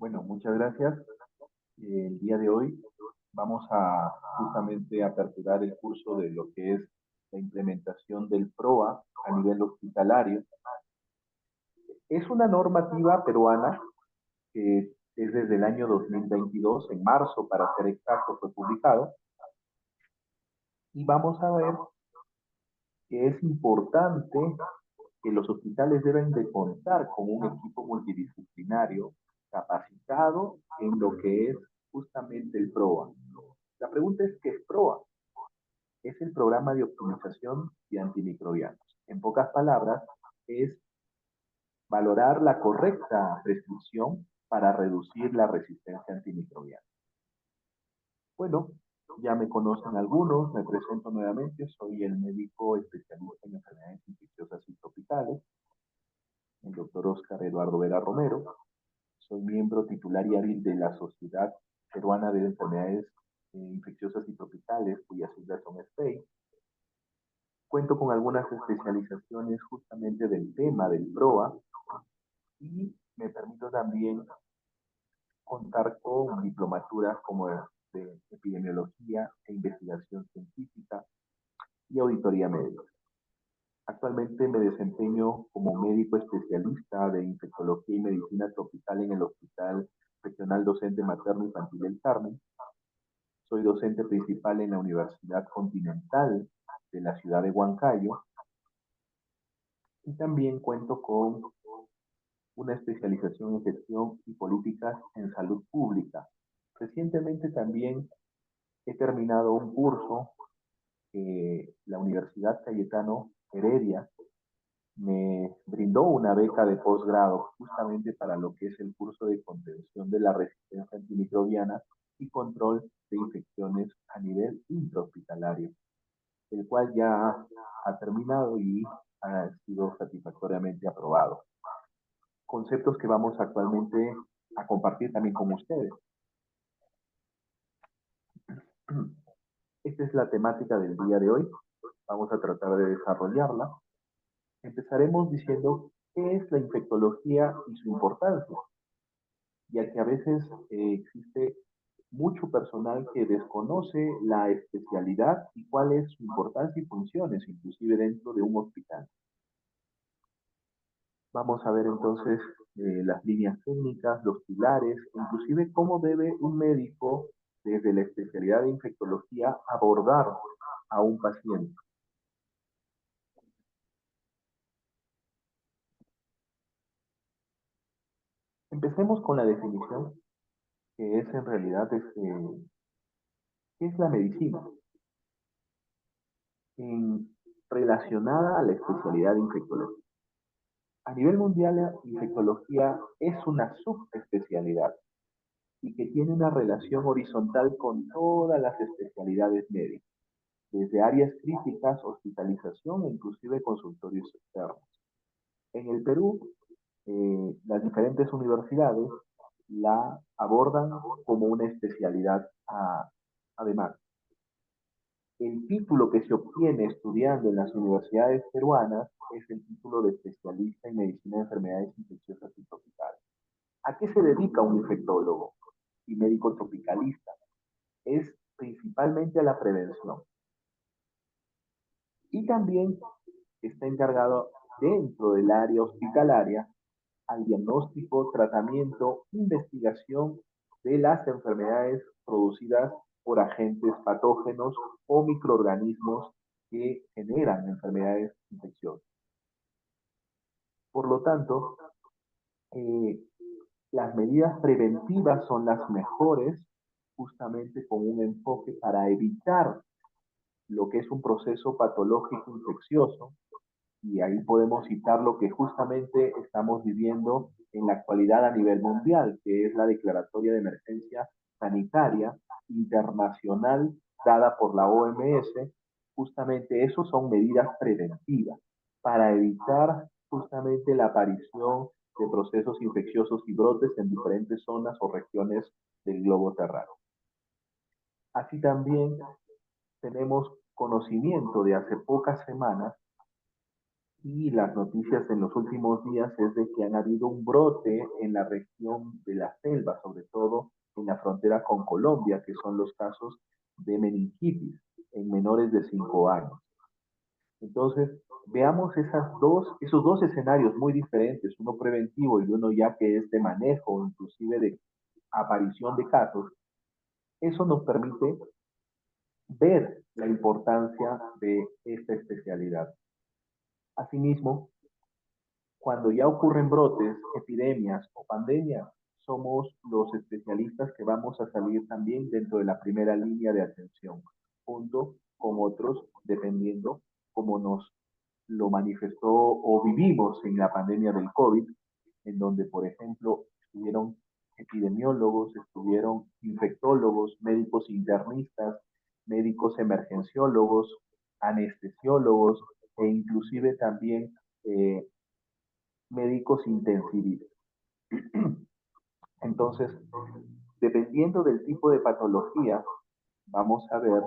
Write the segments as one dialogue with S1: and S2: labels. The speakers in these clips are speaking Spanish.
S1: Bueno, muchas gracias. El día de hoy vamos a justamente aperturar el curso de lo que es la implementación del PROA a nivel hospitalario. Es una normativa peruana que es desde el año 2022, en marzo para ser exacto, fue publicado. Y vamos a ver que es importante que los hospitales deben de contar con un equipo multidisciplinario capacitado en lo que es justamente el PROA. La pregunta es, ¿qué es PROA? Es el programa de optimización de antimicrobianos. En pocas palabras, es valorar la correcta prescripción para reducir la resistencia antimicrobiana. Bueno, ya me conocen algunos, me presento nuevamente, soy el médico especialista en enfermedades infecciosas y tropicales, el doctor Oscar Eduardo Vera Romero. Soy miembro titular y hábil de la Sociedad Peruana de Enfermedades Infecciosas y Tropicales, cuyas siglas son SPEI. Cuento con algunas especializaciones justamente del tema del PROA y me permito también contar con diplomaturas como de epidemiología e investigación científica y auditoría médica. Actualmente me desempeño como médico especialista de infectología y medicina tropical en el Hospital Regional Docente Materno Infantil El Carmen. Soy docente principal en la Universidad Continental de la ciudad de Huancayo y también cuento con una especialización en gestión y políticas en salud pública. Recientemente también he terminado un curso que la Universidad Cayetano Heredia me brindó una beca de posgrado justamente para lo que es el curso de contención de la resistencia antimicrobiana y control de infecciones a nivel intrahospitalario, el cual ya ha terminado y ha sido satisfactoriamente aprobado. Conceptos que vamos actualmente a compartir también con ustedes. Esta es la temática del día de hoy. Vamos a tratar de desarrollarla. Empezaremos diciendo qué es la infectología y su importancia, ya que a veces existe mucho personal que desconoce la especialidad y cuál es su importancia y funciones, inclusive dentro de un hospital. Vamos a ver entonces las líneas técnicas, los pilares, inclusive cómo debe un médico desde la especialidad de infectología abordar a un paciente. Empecemos con la definición, que es en realidad ¿qué es la medicina? En, relacionada a la especialidad de infectología. A nivel mundial, la infectología es una subespecialidad y que tiene una relación horizontal con todas las especialidades médicas, desde áreas críticas, hospitalización e inclusive consultorios externos. En el Perú, las diferentes universidades la abordan como una especialidad además. El título que se obtiene estudiando en las universidades peruanas es el título de especialista en medicina de enfermedades infecciosas y tropicales. ¿A qué se dedica un infectólogo y médico tropicalista? Es principalmente a la prevención. Y también está encargado dentro del área hospitalaria al diagnóstico, tratamiento, investigación de las enfermedades producidas por agentes patógenos o microorganismos que generan enfermedades infecciosas. Por lo tanto, eh, las medidas preventivas son las mejores, justamente con un enfoque para evitar lo que es un proceso patológico infeccioso, y ahí podemos citar lo que justamente estamos viviendo en la actualidad a nivel mundial, que es la declaratoria de emergencia sanitaria internacional dada por la OMS. Justamente eso son medidas preventivas para evitar justamente la aparición de procesos infecciosos y brotes en diferentes zonas o regiones del globo terráqueo. Así también tenemos conocimiento de hace pocas semanas Y las noticias en los últimos días es de que han habido un brote en la región de la selva, sobre todo en la frontera con Colombia, que son los casos de meningitis en menores de 5 años. Entonces, veamos esos dos escenarios muy diferentes, uno preventivo y uno ya que es de manejo, inclusive de aparición de casos. Eso nos permite ver la importancia de esta especialidad. Asimismo, cuando ya ocurren brotes, epidemias o pandemias, somos los especialistas que vamos a salir también dentro de la primera línea de atención, junto con otros, dependiendo cómo nos lo manifestó o vivimos en la pandemia del COVID, en donde, por ejemplo, estuvieron epidemiólogos, estuvieron infectólogos, médicos internistas, médicos emergenciólogos, anestesiólogos e inclusive también médicos intensivistas. Entonces, dependiendo del tipo de patología, vamos a ver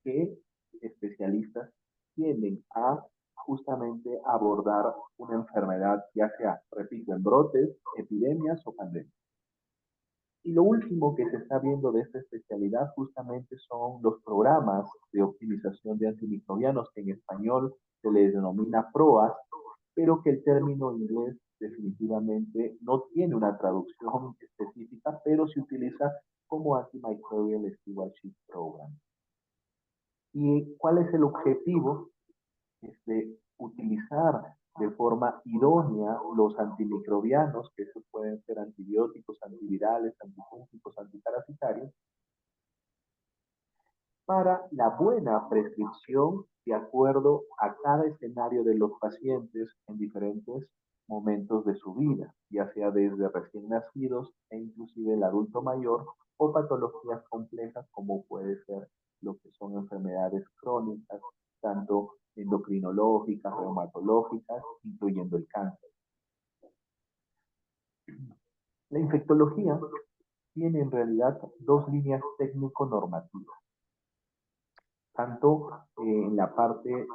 S1: qué especialistas tienden a justamente abordar una enfermedad, ya sea, repito, en brotes, epidemias o pandemias. Y lo último que se está viendo de esta especialidad justamente son los programas de optimización de antimicrobianos, que en español se les denomina PROAS, pero que el término inglés definitivamente no tiene una traducción específica, pero se utiliza como Antimicrobial Stewardship Program. ¿Y cuál es el objetivo? Es de utilizar de forma idónea los antimicrobianos, que estos pueden ser antibióticos, antivirales, antifúngicos, antiparasitarios, para la buena prescripción de acuerdo a cada escenario de los pacientes en diferentes momentos de su vida, ya sea desde recién nacidos e inclusive el adulto mayor o patologías complejas como puede ser lo que son enfermedades crónicas, tanto endocrinológicas, reumatológicas, incluyendo el cáncer. La infectología tiene en realidad dos líneas técnico-normativas, tanto en la parte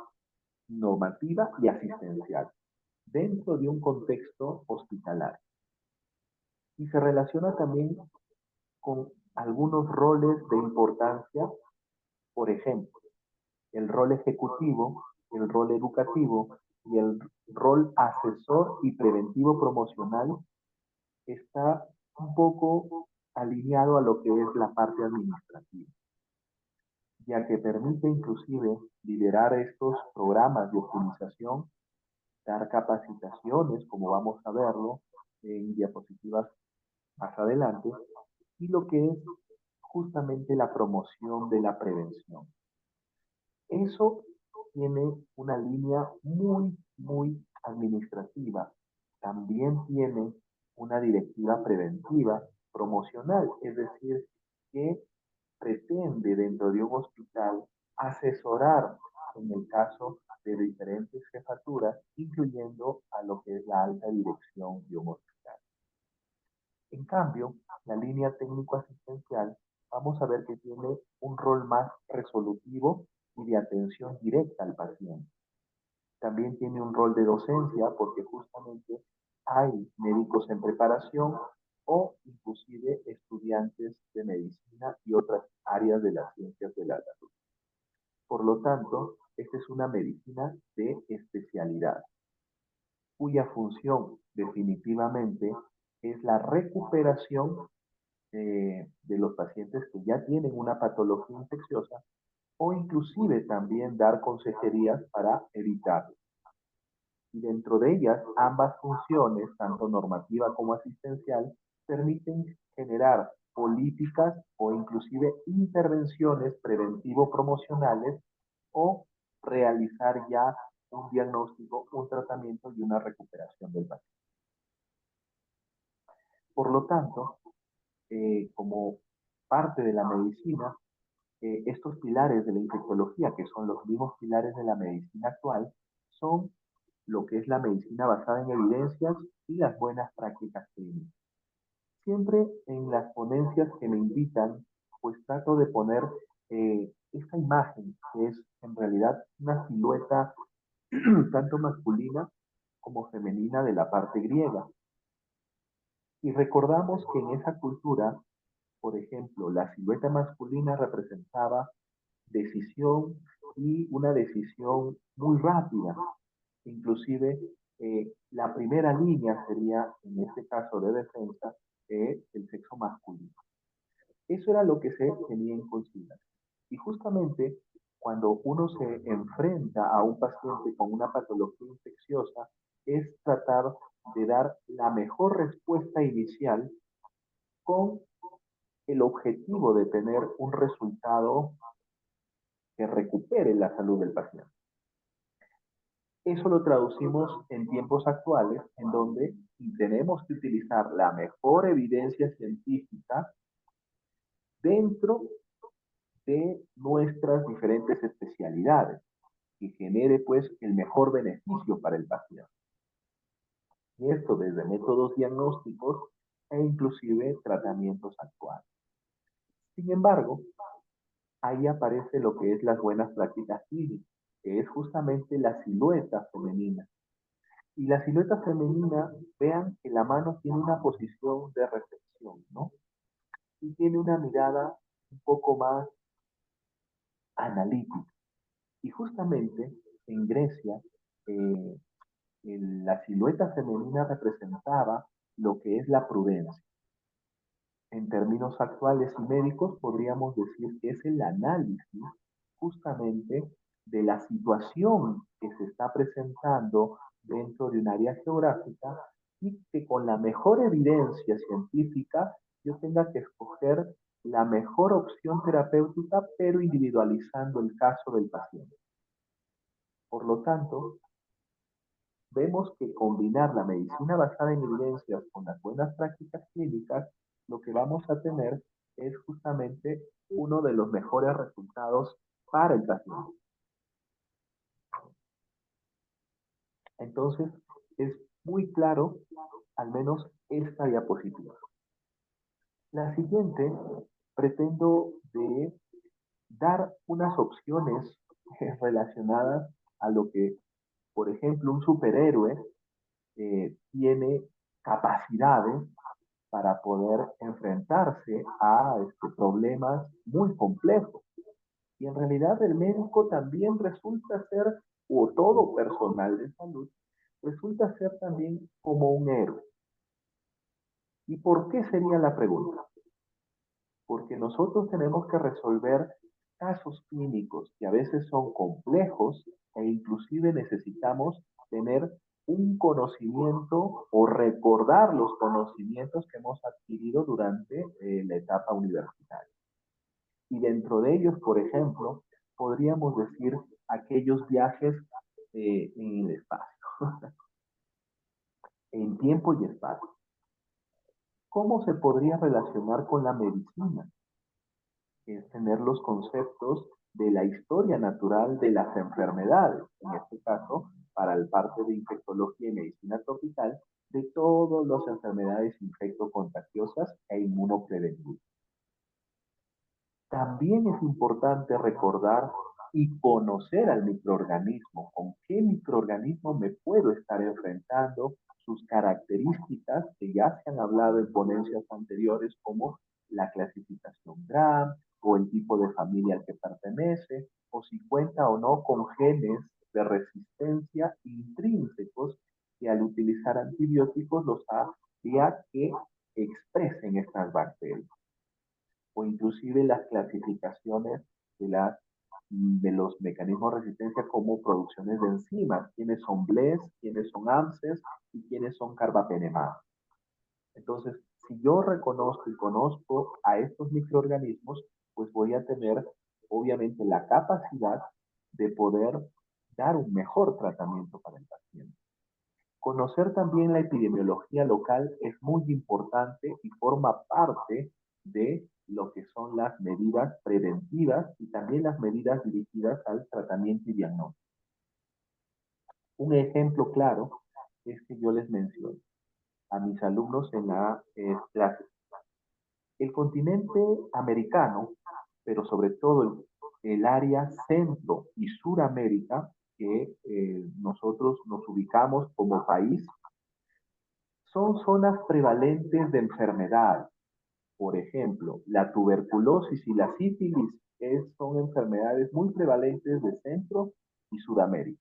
S1: normativa y asistencial, dentro de un contexto hospitalario. Y se relaciona también con algunos roles de importancia, por ejemplo, el rol ejecutivo, el rol educativo y el rol asesor y preventivo promocional está un poco alineado a lo que es la parte administrativa, ya que permite inclusive liderar estos programas de optimización, dar capacitaciones, como vamos a verlo en diapositivas más adelante, y lo que es justamente la promoción de la prevención. Eso tiene una línea muy administrativa. También tiene una directiva preventiva promocional, es decir, que pretende dentro de un hospital asesorar en el caso de diferentes jefaturas, incluyendo a lo que es la alta dirección de un hospital. En cambio, la línea técnico-asistencial, vamos a ver que tiene un rol más resolutivo y de atención directa al paciente. También tiene un rol de docencia porque justamente hay médicos en preparación o inclusive estudiantes de medicina y otras áreas de las ciencias de la salud. Por lo tanto, esta es una medicina de especialidad, cuya función definitivamente es la recuperación de los pacientes que ya tienen una patología infecciosa o inclusive también dar consejerías para evitarlo. Y dentro de ellas, ambas funciones, tanto normativa como asistencial, permiten generar políticas o inclusive intervenciones preventivo-promocionales o realizar ya un diagnóstico, un tratamiento y una recuperación del paciente. Por lo tanto, como parte de la medicina, estos pilares de la infectología, que son los mismos pilares de la medicina actual, son lo que es la medicina basada en evidencias y las buenas prácticas clínicas. Siempre en las ponencias que me invitan, pues trato de poner esta imagen, que es en realidad una silueta tanto masculina como femenina de la parte griega. Y recordamos que en esa cultura, por ejemplo, la silueta masculina representaba decisión y una decisión muy rápida. Inclusive, la primera línea sería, en este caso de defensa, el sexo masculino. Eso era lo que se tenía en consideración. Y justamente cuando uno se enfrenta a un paciente con una patología infecciosa, es tratar de dar la mejor respuesta inicial con el objetivo de tener un resultado que recupere la salud del paciente. Eso lo traducimos en tiempos actuales, en donde tenemos que utilizar la mejor evidencia científica dentro de nuestras diferentes especialidades, que genere pues el mejor beneficio para el paciente. Y esto desde métodos diagnósticos e inclusive tratamientos actuales. Sin embargo, ahí aparece lo que es las buenas prácticas clínicas, que es justamente la silueta femenina. Y la silueta femenina, vean que la mano tiene una posición de recepción, ¿no? Y tiene una mirada un poco más analítica. Y justamente en Grecia, eh, la silueta femenina representaba lo que es la prudencia. En términos actuales y médicos, podríamos decir que es el análisis justamente de la situación que se está presentando dentro de un área geográfica y que con la mejor evidencia científica yo tenga que escoger la mejor opción terapéutica, pero individualizando el caso del paciente. Por lo tanto, vemos que combinar la medicina basada en evidencias con las buenas prácticas clínicas, lo que vamos a tener es justamente uno de los mejores resultados para el paciente. Entonces, es muy claro, al menos esta diapositiva. La siguiente, pretendo de dar unas opciones relacionadas a lo que, por ejemplo, un superhéroe tiene capacidades para poder enfrentarse a problemas muy complejos. Y en realidad el médico también resulta ser, o todo personal de salud, resulta ser también como un héroe. ¿Y por qué sería la pregunta? Porque nosotros tenemos que resolver casos clínicos que a veces son complejos e inclusive necesitamos tener un conocimiento o recordar los conocimientos que hemos adquirido durante la etapa universitaria. Y dentro de ellos, por ejemplo, podríamos decir aquellos viajes en el espacio, en tiempo y espacio. ¿Cómo se podría relacionar con la medicina? Es tener los conceptos de la historia natural de las enfermedades, en este caso, para el parte de infectología y medicina tropical, de todas las enfermedades infectocontagiosas e inmunopreventivas. También es importante recordar y conocer al microorganismo, con qué microorganismo me puedo estar enfrentando, sus características que ya se han hablado en ponencias anteriores, como la clasificación Gram o el tipo de familia al que pertenece, o si cuenta o no con genes de resistencia intrínsecos que al utilizar antibióticos los haría que expresen estas bacterias, o inclusive las clasificaciones de los mecanismos de resistencia como producciones de enzimas, quiénes son BLES, quiénes son AMSES y quiénes son carbapenemas. Entonces, si yo reconozco y conozco a estos microorganismos, pues voy a tener obviamente la capacidad de poder dar un mejor tratamiento para el paciente. Conocer también la epidemiología local es muy importante y forma parte de lo que son las medidas preventivas y también las medidas dirigidas al tratamiento y diagnóstico. Un ejemplo claro es que yo les menciono a mis alumnos en la clase. El continente americano, pero sobre todo el área Centro y Suramérica, que nosotros nos ubicamos como país son zonas prevalentes de enfermedad. Por ejemplo, la tuberculosis y la sífilis son enfermedades muy prevalentes de Centro y Sudamérica.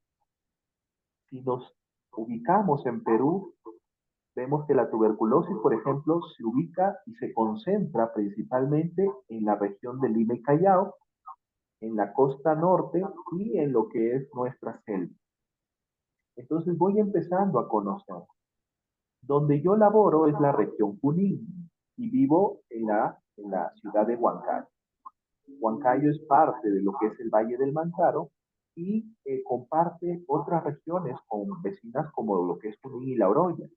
S1: Si nos ubicamos en Perú, vemos que la tuberculosis, por ejemplo, se ubica y se concentra principalmente en la región de Lima y Callao, en la costa norte y en lo que es nuestra selva. Entonces voy empezando a conocer. Donde yo laboro es la región Junín y vivo en la ciudad de Huancayo. Huancayo es parte de lo que es el Valle del Mantaro y comparte otras regiones con vecinas como lo que es Junín y La Oroya.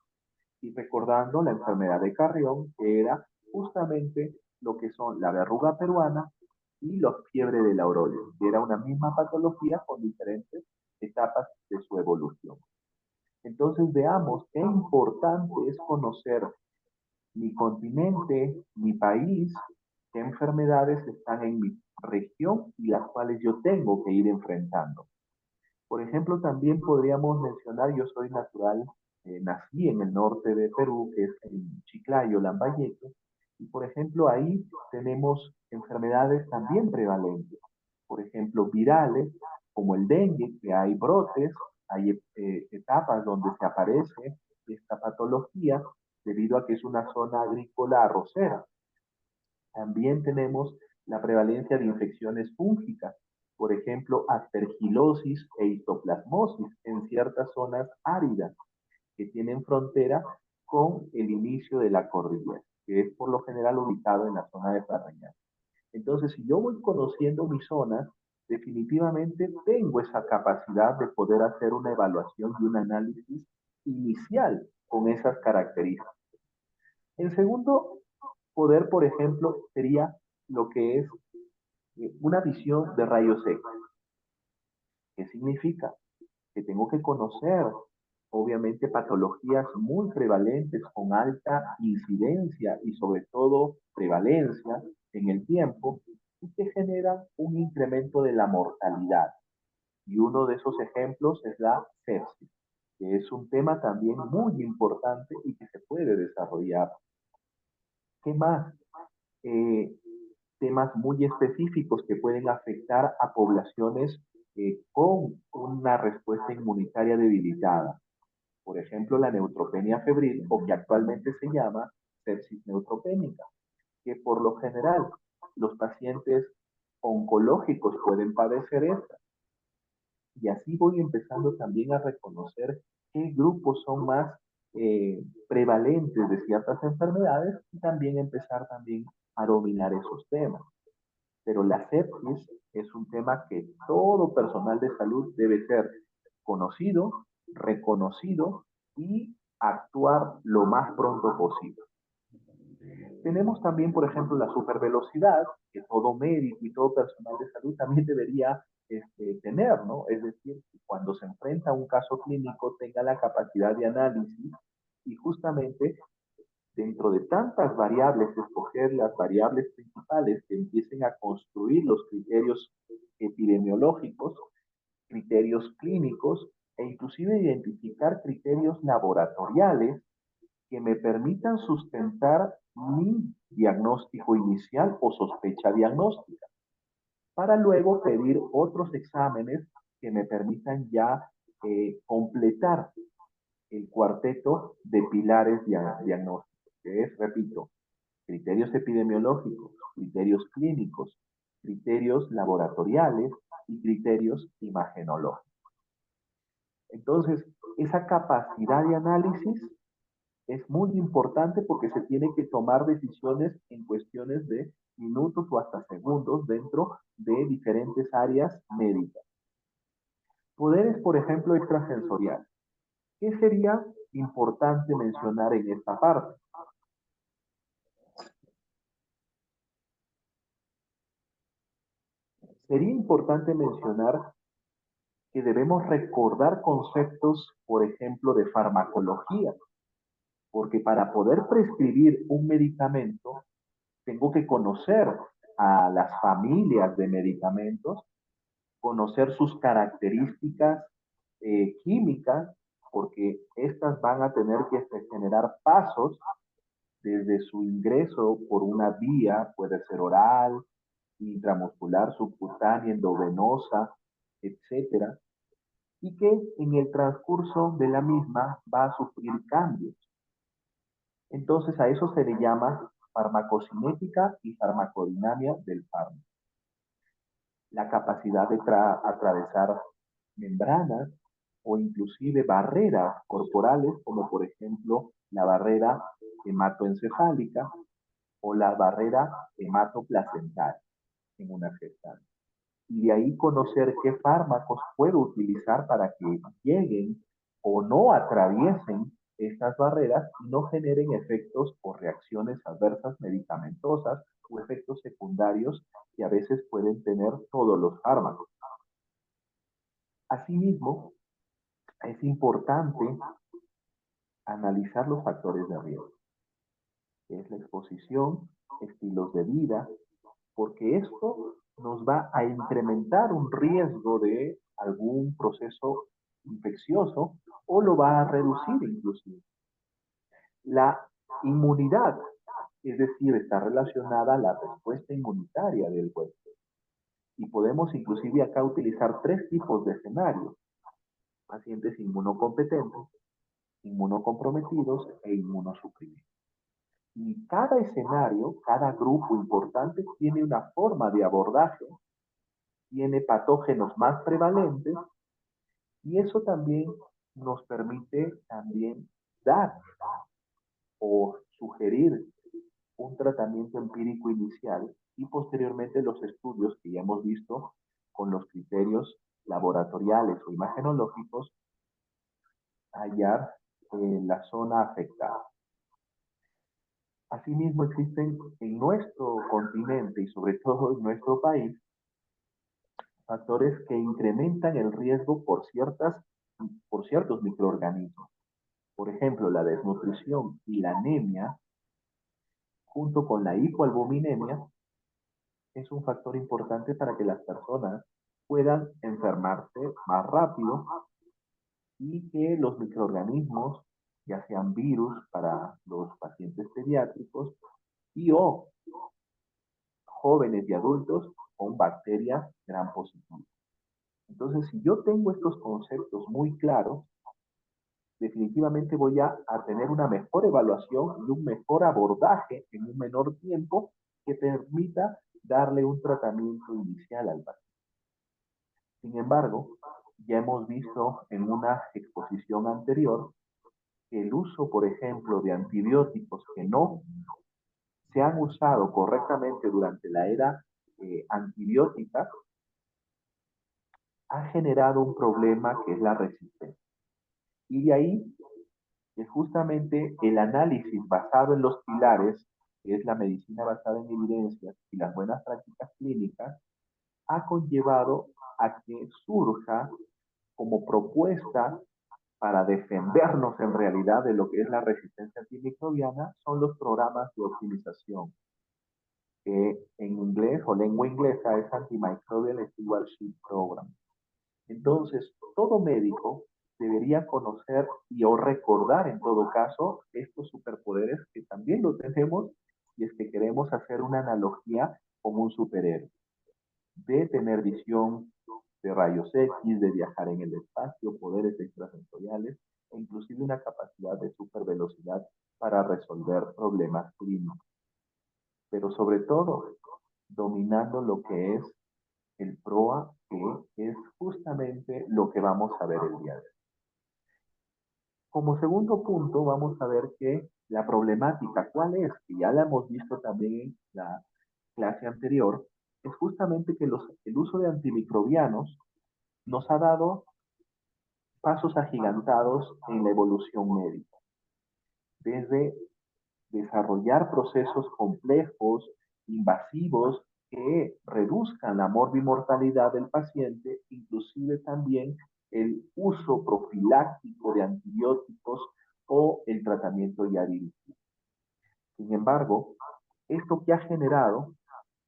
S1: Y recordando la enfermedad de Carrión, que era justamente lo que son la verruga peruana y la fiebre de la Oroya, que era una misma patología con diferentes etapas de su evolución. Entonces veamos qué importante es conocer mi continente, mi país, qué enfermedades están en mi región y las cuales yo tengo que ir enfrentando. Por ejemplo, también podríamos mencionar, yo soy natural, nací en el norte de Perú, que es en Chiclayo, Lambayeque, y por ejemplo ahí tenemos enfermedades también prevalentes, por ejemplo virales, como el dengue, que hay brotes, hay etapas donde se aparece esta patología debido a que es una zona agrícola arrocera. También tenemos la prevalencia de infecciones fúngicas, por ejemplo, aspergilosis e histoplasmosis en ciertas zonas áridas que tienen frontera con el inicio de la cordillera, que es por lo general ubicado en la zona de Farrañán. Entonces, si yo voy conociendo mis zonas, definitivamente tengo esa capacidad de poder hacer una evaluación y un análisis inicial con esas características. En segundo poder, por ejemplo, sería lo que es una visión de rayos X. ¿Qué significa? Que tengo que conocer, obviamente, patologías muy prevalentes con alta incidencia y sobre todo prevalencia en el tiempo y que generan un incremento de la mortalidad. Y uno de esos ejemplos es la sepsis, que es un tema también muy importante y que se puede desarrollar. ¿Qué más? Eh, Temas muy específicos que pueden afectar a poblaciones con una respuesta inmunitaria debilitada. Por ejemplo, la neutropenia febril, o que actualmente se llama sepsis neutropénica, que por lo general los pacientes oncológicos pueden padecer esta. Y así voy empezando también a reconocer qué grupos son más prevalentes de ciertas enfermedades y también empezar también a dominar esos temas. Pero la sepsis es un tema que todo personal de salud debe ser conocido, reconocido y actuar lo más pronto posible. Tenemos también, por ejemplo, la supervelocidad, que todo médico y todo personal de salud también debería tener, ¿no? Es decir, que cuando se enfrenta a un caso clínico tenga la capacidad de análisis y justamente dentro de tantas variables, escoger las variables principales que empiecen a construir los criterios epidemiológicos, criterios clínicos e inclusive identificar criterios laboratoriales que me permitan sustentar mi diagnóstico inicial o sospecha diagnóstica, para luego pedir otros exámenes que me permitan ya completar el cuarteto de pilares diagnósticos, que es, repito, criterios epidemiológicos, criterios clínicos, criterios laboratoriales y criterios imagenológicos. Entonces, esa capacidad de análisis es muy importante porque se tiene que tomar decisiones en cuestiones de minutos o hasta segundos dentro de diferentes áreas médicas. Poderes, por ejemplo, extrasensoriales. ¿Qué sería importante mencionar en esta parte? Sería importante mencionar que debemos recordar conceptos, por ejemplo, de farmacología, porque para poder prescribir un medicamento, tengo que conocer a las familias de medicamentos, conocer sus características químicas, porque estas van a tener que generar pasos desde su ingreso por una vía, puede ser oral, intramuscular, subcutánea, endovenosa, etcétera, y que en el transcurso de la misma va a sufrir cambios. Entonces a eso se le llama farmacocinética y farmacodinámica del fármaco. La capacidad de atravesar membranas o inclusive barreras corporales, como por ejemplo la barrera hematoencefálica o la barrera hematoplacental en una gestante. Y de ahí conocer qué fármacos puedo utilizar para que lleguen o no atraviesen estas barreras y no generen efectos o reacciones adversas medicamentosas o efectos secundarios que a veces pueden tener todos los fármacos. Asimismo, es importante analizar los factores de riesgo, que es la exposición, estilos de vida, porque esto nos va a incrementar un riesgo de algún proceso infeccioso o lo va a reducir inclusive. La inmunidad, es decir, está relacionada a la respuesta inmunitaria del huésped. Y podemos inclusive acá utilizar tres tipos de escenarios: pacientes inmunocompetentes, inmunocomprometidos e inmunosuprimidos. Y cada escenario, cada grupo importante tiene una forma de abordaje, tiene patógenos más prevalentes, y eso también nos permite también dar o sugerir un tratamiento empírico inicial y posteriormente los estudios que ya hemos visto con los criterios laboratoriales o imagenológicos, hallar la zona afectada. Asimismo, existen en nuestro continente y sobre todo en nuestro país factores que incrementan el riesgo por ciertos microorganismos. Por ejemplo, la desnutrición y la anemia, junto con la hipoalbuminemia, es un factor importante para que las personas puedan enfermarse más rápido y que los microorganismos, ya sean virus para los pacientes pediátricos y o jóvenes y adultos, con bacterias gram positivas. Entonces, si yo tengo estos conceptos muy claros, definitivamente voy a tener una mejor evaluación y un mejor abordaje en un menor tiempo que permita darle un tratamiento inicial al paciente. Sin embargo, ya hemos visto en una exposición anterior que el uso, por ejemplo, de antibióticos que no se han usado correctamente durante la era antibiótica ha generado un problema que es la resistencia. Y de ahí es justamente el análisis basado en los pilares, que es la medicina basada en evidencias y las buenas prácticas clínicas, ha conllevado a que surja como propuesta para defendernos en realidad de lo que es la resistencia antimicrobiana, son los programas de optimización, que en inglés o lengua inglesa es Antimicrobial Stewardship Program. Entonces, todo médico debería conocer y o recordar en todo caso estos superpoderes que también lo tenemos y es que queremos hacer una analogía con un superhéroe, de tener visión de rayos X, de viajar en el espacio, poderes extrasensoriales e inclusive una capacidad de supervelocidad para resolver problemas clínicos. Pero sobre todo, dominando lo que es el PROA, que es justamente lo que vamos a ver el día de hoy. Como segundo punto, vamos a ver que la problemática, ¿cuál es? Que ya la hemos visto también en la clase anterior, es justamente que el uso de antimicrobianos nos ha dado pasos agigantados en la evolución médica. Desde desarrollar procesos complejos, invasivos, que reduzcan la morbimortalidad del paciente, inclusive también el uso profiláctico de antibióticos o el tratamiento ya dirigido. Sin embargo, esto que ha generado,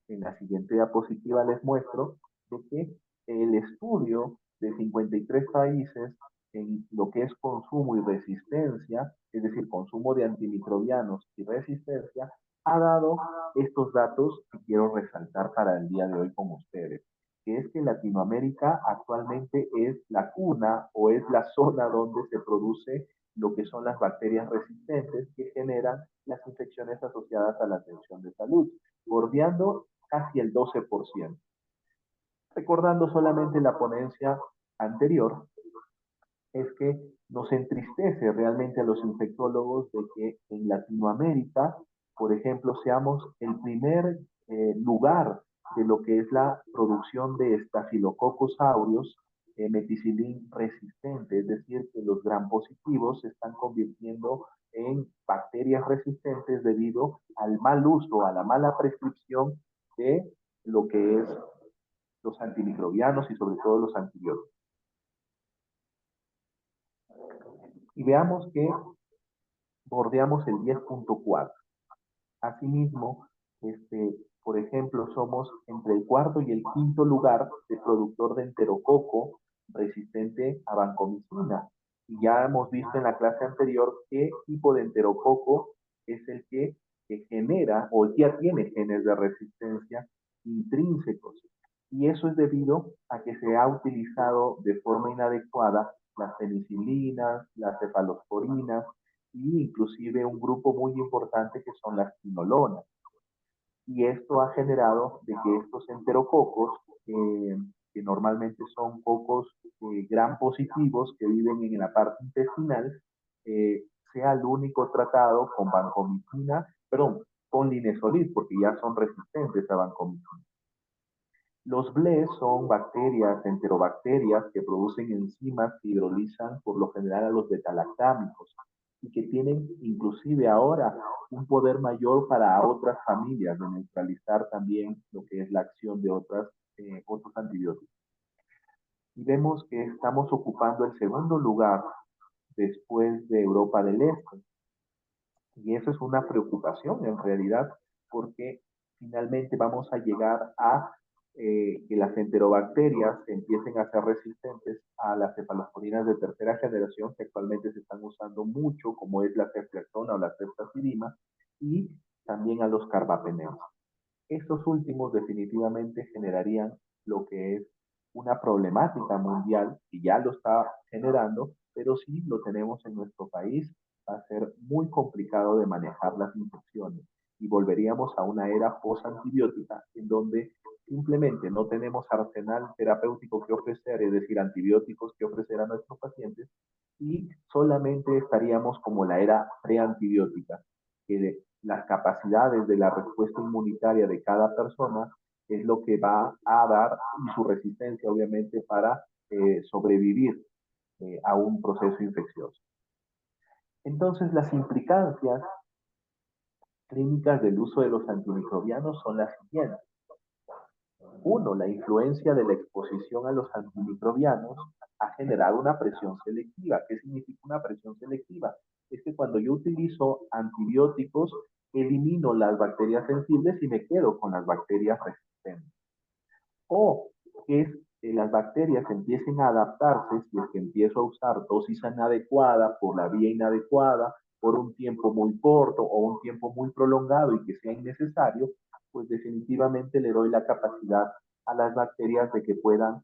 S1: en la siguiente diapositiva les muestro, de que el estudio de 53 países en lo que es consumo y resistencia, es decir, consumo de antimicrobianos y resistencia, ha dado estos datos que quiero resaltar para el día de hoy con ustedes, que es que Latinoamérica actualmente es la cuna o es la zona donde se produce lo que son las bacterias resistentes que generan las infecciones asociadas a la atención de salud, bordeando casi el 12%. Recordando solamente la ponencia anterior, es que nos entristece realmente a los infectólogos de que en Latinoamérica, por ejemplo, seamos el primer lugar de lo que es la producción de Staphylococcus aureus meticilin resistente, es decir, que los gram positivos se están convirtiendo en bacterias resistentes debido al mal uso, a la mala prescripción de lo que es los antimicrobianos y sobre todo los antibióticos. Y veamos que bordeamos el 10.4. Asimismo, por ejemplo, somos entre el cuarto y el quinto lugar de productor de enterococo resistente a vancomicina. Y ya hemos visto en la clase anterior qué tipo de enterococo es el que genera o ya tiene genes de resistencia intrínsecos. Y eso es debido a que se ha utilizado de forma inadecuada las penicilinas, las cefalosporinas, y inclusive un grupo muy importante que son las quinolonas. Y esto ha generado de que estos enterococos, que normalmente son cocos gram positivos que viven en la parte intestinal, sea el único tratado con vancomicina, perdón, con linezolid, porque ya son resistentes a vancomicina. Los BLES son bacterias, enterobacterias, que producen enzimas que hidrolizan por lo general a los betalactámicos y que tienen inclusive ahora un poder mayor para otras familias de neutralizar también lo que es la acción de otros antibióticos. Y vemos que estamos ocupando el segundo lugar después de Europa del Este. Y eso es una preocupación en realidad, porque finalmente vamos a llegar a que las enterobacterias empiecen a ser resistentes a las cefalosporinas de tercera generación que actualmente se están usando mucho, como es la ceftriaxona o la ceftazidima, y también a los carbapenems. Estos últimos definitivamente generarían lo que es una problemática mundial, que ya lo está generando, pero si lo tenemos en nuestro país, va a ser muy complicado de manejar las infecciones y volveríamos a una era post-antibiótica en donde simplemente no tenemos arsenal terapéutico que ofrecer, es decir, antibióticos que ofrecer a nuestros pacientes, y solamente estaríamos como la era preantibiótica, que las capacidades de la respuesta inmunitaria de cada persona es lo que va a dar y su resistencia, obviamente, para sobrevivir a un proceso infeccioso. Entonces, las implicancias clínicas del uso de los antimicrobianos son las siguientes. Uno, la influencia de la exposición a los antimicrobianos ha generado una presión selectiva. ¿Qué significa una presión selectiva? Es que cuando yo utilizo antibióticos, elimino las bacterias sensibles y me quedo con las bacterias resistentes. O es que las bacterias empiecen a adaptarse si es que empiezo a usar dosis inadecuada por la vía inadecuada, por un tiempo muy corto o un tiempo muy prolongado y que sea innecesario, pues definitivamente le doy la capacidad a las bacterias de que puedan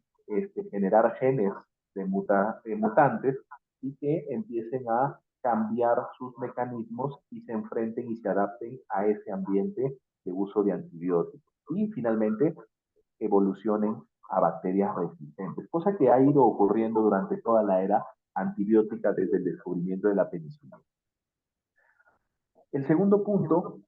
S1: generar genes de mutantes y que empiecen a cambiar sus mecanismos y se enfrenten y se adapten a ese ambiente de uso de antibióticos. Y finalmente evolucionen a bacterias resistentes, cosa que ha ido ocurriendo durante toda la era antibiótica desde el descubrimiento de la penicilina. El segundo punto,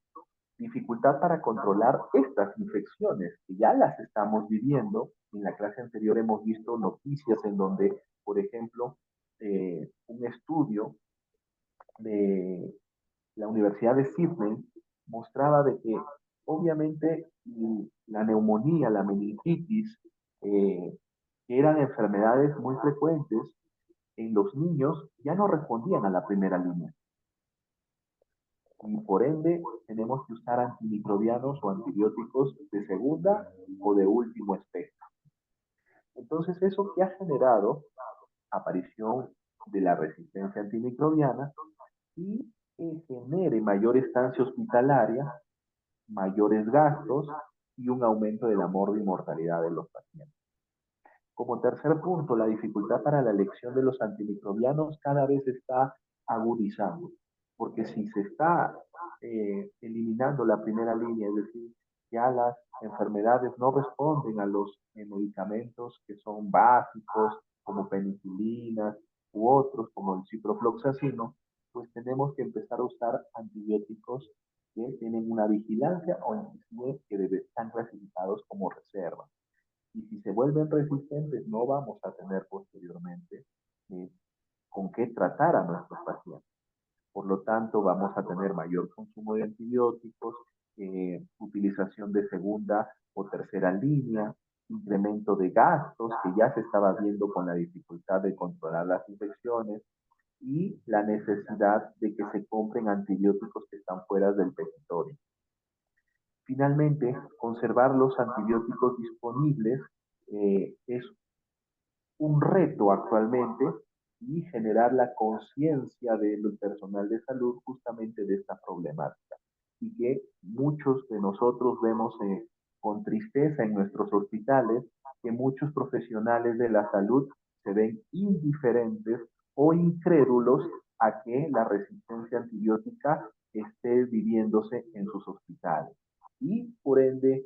S1: dificultad para controlar estas infecciones, que ya las estamos viviendo. En la clase anterior hemos visto noticias en donde, por ejemplo, un estudio de la Universidad de Sydney mostraba de que obviamente la neumonía, la meningitis, que eran enfermedades muy frecuentes en los niños, ya no respondían a la primera línea. Y por ende tenemos que usar antimicrobianos o antibióticos de segunda o de último espectro. Entonces, ¿eso qué ha generado? Aparición de la resistencia antimicrobiana y genere mayor estancia hospitalaria, mayores gastos y un aumento de la mortalidad de los pacientes. Como tercer punto, la dificultad para la elección de los antimicrobianos cada vez se está agudizando, porque si se está eliminando la primera línea, es decir, ya las enfermedades no responden a los medicamentos que son básicos, como penicilinas u otros, como el ciprofloxacino, pues tenemos que empezar a usar antibióticos que tienen una vigilancia o inclusive que están clasificados como reserva. Y si se vuelven resistentes, no vamos a tener posteriormente eh, con qué tratar a nuestros pacientes. Por lo tanto, vamos a tener mayor consumo de antibióticos, utilización de segunda o tercera línea, incremento de gastos que ya se estaba viendo con la dificultad de controlar las infecciones y la necesidad de que se compren antibióticos que están fuera del petitorio. Finalmente, conservar los antibióticos disponibles es un reto actualmente y generar la conciencia del personal de salud justamente de esta problemática. Y que muchos de nosotros vemos con tristeza en nuestros hospitales que muchos profesionales de la salud se ven indiferentes o incrédulos a que la resistencia antibiótica esté viviéndose en sus hospitales. Y por ende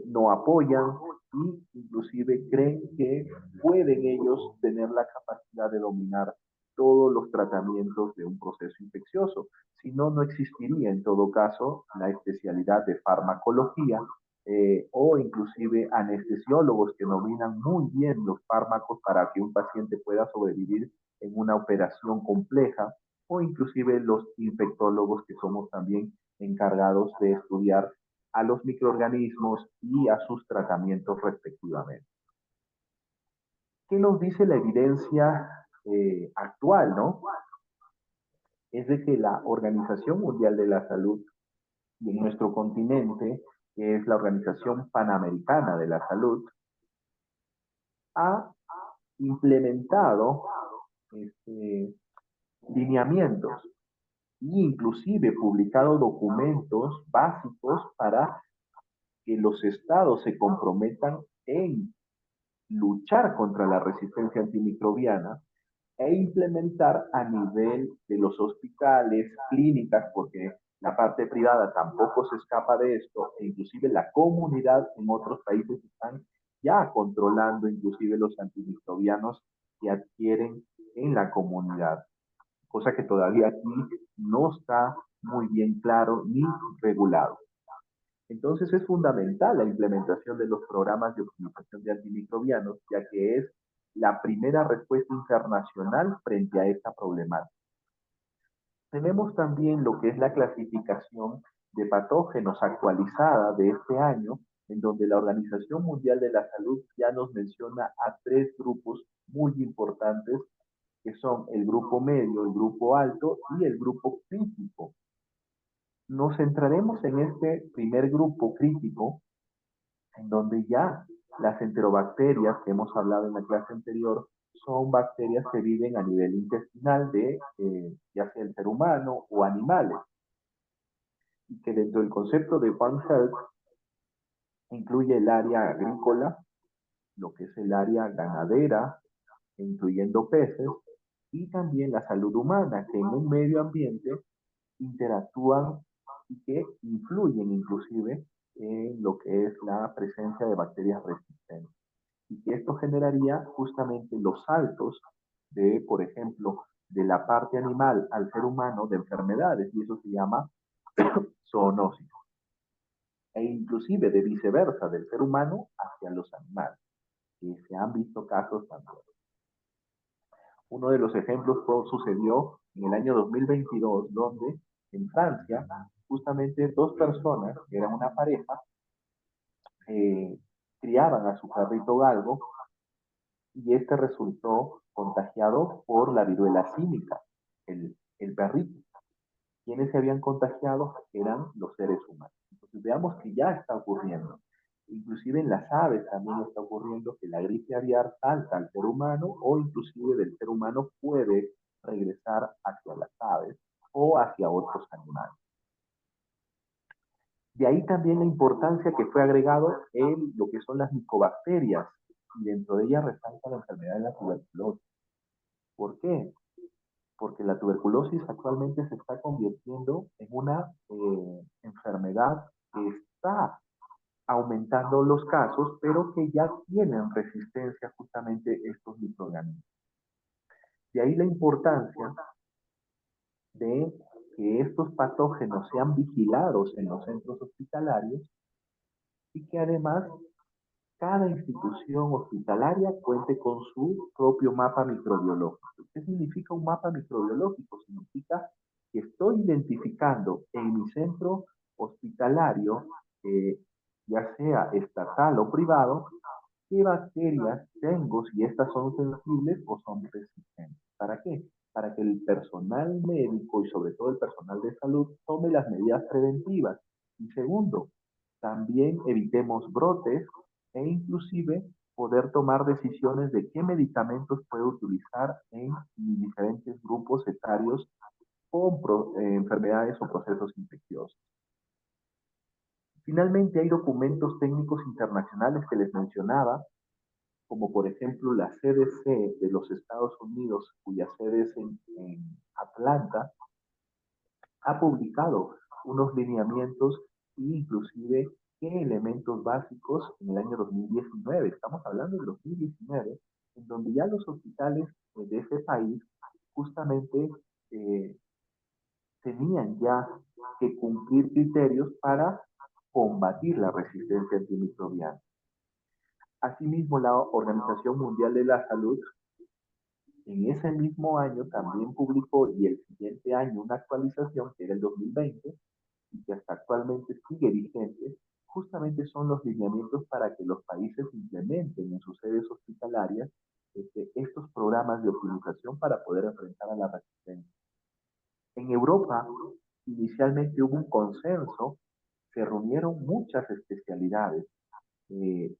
S1: no apoyan y inclusive creen que pueden ellos tener la capacidad de dominar todos los tratamientos de un proceso infeccioso. Si no, no existiría en todo caso la especialidad de farmacología o inclusive anestesiólogos que dominan muy bien los fármacos para que un paciente pueda sobrevivir en una operación compleja, o inclusive los infectólogos que somos también encargados de estudiar a los microorganismos y a sus tratamientos respectivamente. ¿Qué nos dice la evidencia actual, no? Es de que la Organización Mundial de la Salud y en nuestro continente, que es la Organización Panamericana de la Salud, ha implementado lineamientos e inclusive publicado documentos básicos para que los estados se comprometan en luchar contra la resistencia antimicrobiana e implementar a nivel de los hospitales, clínicas, porque la parte privada tampoco se escapa de esto, e inclusive la comunidad en otros países están ya controlando inclusive los antimicrobianos que adquieren en la comunidad, cosa que todavía aquí no está muy bien claro ni regulado. Entonces es fundamental la implementación de los programas de optimización de antimicrobianos, ya que es la primera respuesta internacional frente a esta problemática. Tenemos también lo que es la clasificación de patógenos actualizada de este año, en donde la Organización Mundial de la Salud ya nos menciona a 3 grupos muy importantes, que son el grupo medio, el grupo alto y el grupo crítico. Nos centraremos en este primer grupo crítico, en donde ya las enterobacterias que hemos hablado en la clase anterior son bacterias que viven a nivel intestinal de ya sea el ser humano o animales, y que dentro del concepto de One Health incluye el área agrícola, lo que es el área ganadera, incluyendo peces, y también la salud humana, que en un medio ambiente interactúan y que influyen inclusive en lo que es la presencia de bacterias resistentes. Y que esto generaría justamente los saltos de, por ejemplo, de la parte animal al ser humano de enfermedades, y eso se llama zoonosis. E inclusive de viceversa, del ser humano hacia los animales, que se han visto casos también. Uno de los ejemplos sucedió en el año 2022, donde en Francia, justamente 2 personas, que eran una pareja, eh, criaban a su perrito galgo y este resultó contagiado por la viruela símica, el perrito. Quienes se habían contagiado eran los seres humanos. Entonces veamos que ya está ocurriendo. Inclusive en las aves también está ocurriendo que la gripe aviar salta al ser humano o inclusive del ser humano puede regresar hacia las aves o hacia otros animales. De ahí también la importancia que fue agregado en lo que son las micobacterias, y dentro de ellas resalta la enfermedad de la tuberculosis. ¿Por qué? Porque la tuberculosis actualmente se está convirtiendo en una enfermedad que está aumentando los casos, pero que ya tienen resistencia justamente estos microorganismos. De ahí la importancia de que estos patógenos sean vigilados en los centros hospitalarios y que además cada institución hospitalaria cuente con su propio mapa microbiológico. ¿Qué significa un mapa microbiológico? Significa que estoy identificando en mi centro hospitalario, eh, ya sea estatal o privado, qué bacterias tengo, si estas son sensibles o son resistentes. ¿Para qué? Para que el personal médico y sobre todo el personal de salud tome las medidas preventivas. Y segundo, también evitemos brotes e inclusive poder tomar decisiones de qué medicamentos puede utilizar en diferentes grupos etarios con enfermedades o procesos infecciosos. Finalmente, hay documentos técnicos internacionales que les mencionaba, como por ejemplo la CDC de los Estados Unidos, cuya sede es en Atlanta, ha publicado unos lineamientos e inclusive qué elementos básicos en el año 2019, estamos hablando del 2019, en donde ya los hospitales de ese país justamente eh, tenían ya que cumplir criterios para combatir la resistencia antimicrobiana. Asimismo, la Organización Mundial de la Salud en ese mismo año también publicó, y el siguiente año, una actualización que era el 2020 y que hasta actualmente sigue vigente. Justamente son los lineamientos para que los países implementen en sus sedes hospitalarias estos programas de optimización para poder enfrentar a la resistencia. En Europa, inicialmente hubo un consenso, se reunieron muchas especialidades,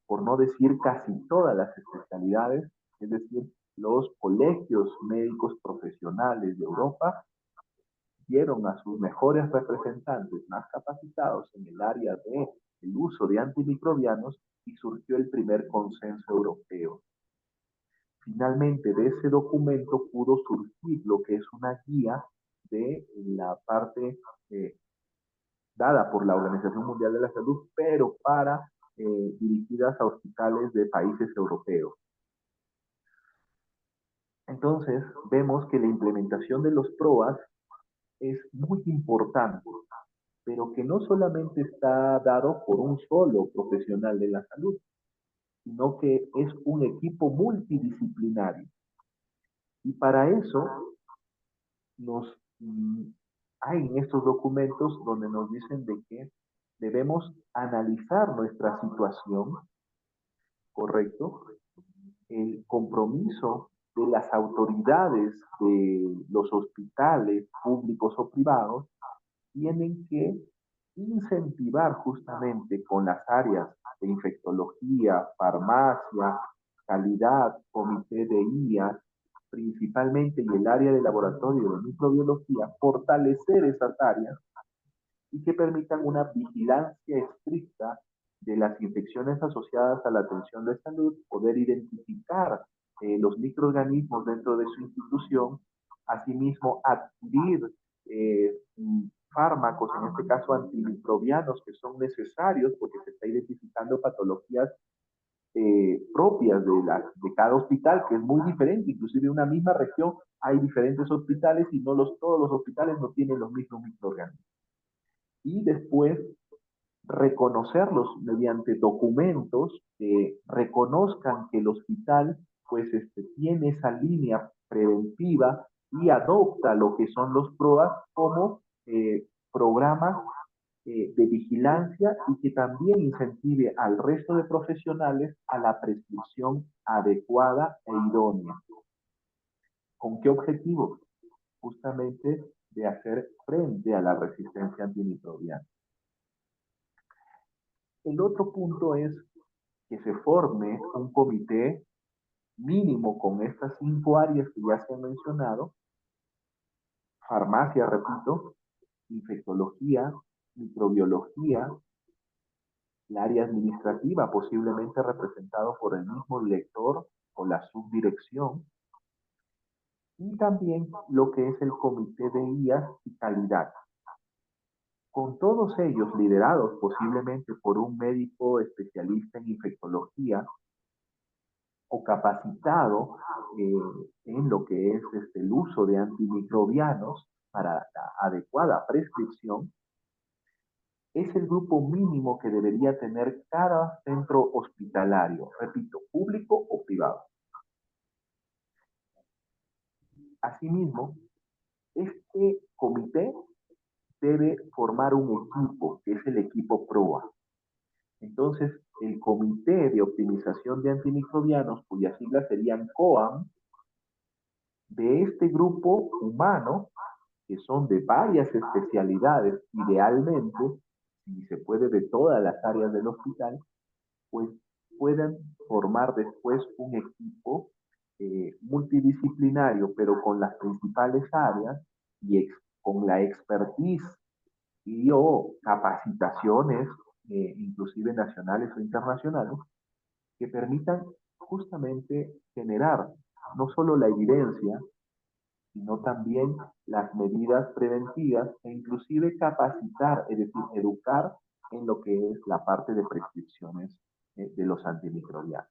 S1: por no decir casi todas las especialidades, es decir, los colegios médicos profesionales de Europa dieron a sus mejores representantes más capacitados en el área de el uso de antimicrobianos y surgió el primer consenso europeo. Finalmente, de ese documento pudo surgir lo que es una guía de la parte dada por la Organización Mundial de la Salud, pero para dirigidas a hospitales de países europeos. Entonces, vemos que la implementación de los PROAS es muy importante, pero que no solamente está dado por un solo profesional de la salud, sino que es un equipo multidisciplinario. Y para eso nos hay en estos documentos donde nos dicen de que debemos analizar nuestra situación, ¿correcto? El compromiso de las autoridades de los hospitales públicos o privados tienen que incentivar justamente con las áreas de infectología, farmacia, calidad, comité de IA, principalmente, y el área de laboratorio de microbiología, fortalecer esas áreas y que permitan una vigilancia estricta de las infecciones asociadas a la atención de salud, poder identificar los microorganismos dentro de su institución, asimismo adquirir fármacos, en este caso antimicrobianos, que son necesarios porque se está identificando patologías propias de cada hospital, que es muy diferente, inclusive en una misma región hay diferentes hospitales y no todos los hospitales no tienen los mismos microorganismos. Y después reconocerlos mediante documentos que reconozcan que el hospital pues tiene esa línea preventiva y adopta lo que son los PROAS como programas de vigilancia y que también incentive al resto de profesionales a la prescripción adecuada e idónea. ¿Con qué objetivo? Justamente de hacer frente a la resistencia antimicrobiana. El otro punto es que se forme un comité mínimo con estas 5 áreas que ya se han mencionado: farmacia, repito, infectología, microbiología, el área administrativa, posiblemente representado por el mismo director o la subdirección, y también lo que es el comité de guías y calidad. Con todos ellos liderados posiblemente por un médico especialista en infectología o capacitado en lo que es el uso de antimicrobianos para la adecuada prescripción, es el grupo mínimo que debería tener cada centro hospitalario, repito, público o privado. Asimismo, este comité debe formar un equipo, que es el equipo PROA. Entonces, el Comité de Optimización de Antimicrobianos, cuyas siglas serían COAM, de este grupo humano, que son de varias especialidades, idealmente, si se puede, de todas las áreas del hospital, pues puedan formar después un equipo multidisciplinario, pero con las principales áreas y con la expertise y o capacitaciones, inclusive nacionales o internacionales, que permitan justamente generar no solo la evidencia, sino también las medidas preventivas e inclusive capacitar, es decir, educar en lo que es la parte de prescripciones de los antimicrobianos,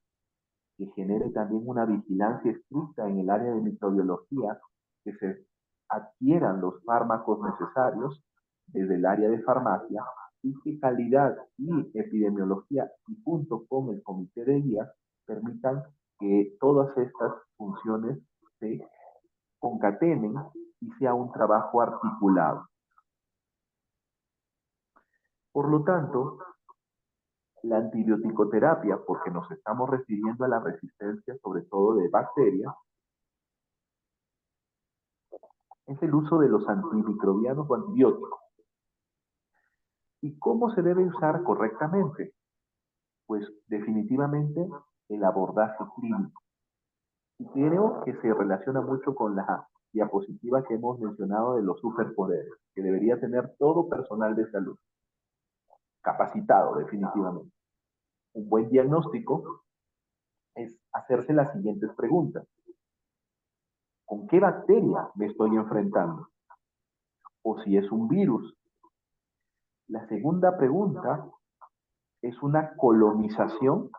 S1: que genere también una vigilancia estricta en el área de microbiología, que se adquieran los fármacos necesarios desde el área de farmacia, y que calidad y epidemiología y junto con el comité de guías permitan que todas estas funciones se concatenen y sea un trabajo articulado. Por lo tanto, la antibioticoterapia, porque nos estamos refiriendo a la resistencia sobre todo de bacterias, es el uso de los antimicrobianos o antibióticos. ¿Y cómo se debe usar correctamente? Pues definitivamente el abordaje clínico. Y creo que se relaciona mucho con la diapositiva que hemos mencionado de los superpoderes, que debería tener todo personal de salud, capacitado definitivamente. Un buen diagnóstico es hacerse las siguientes preguntas. ¿Con qué bacteria me estoy enfrentando? O si es un virus. La segunda pregunta es una colonización,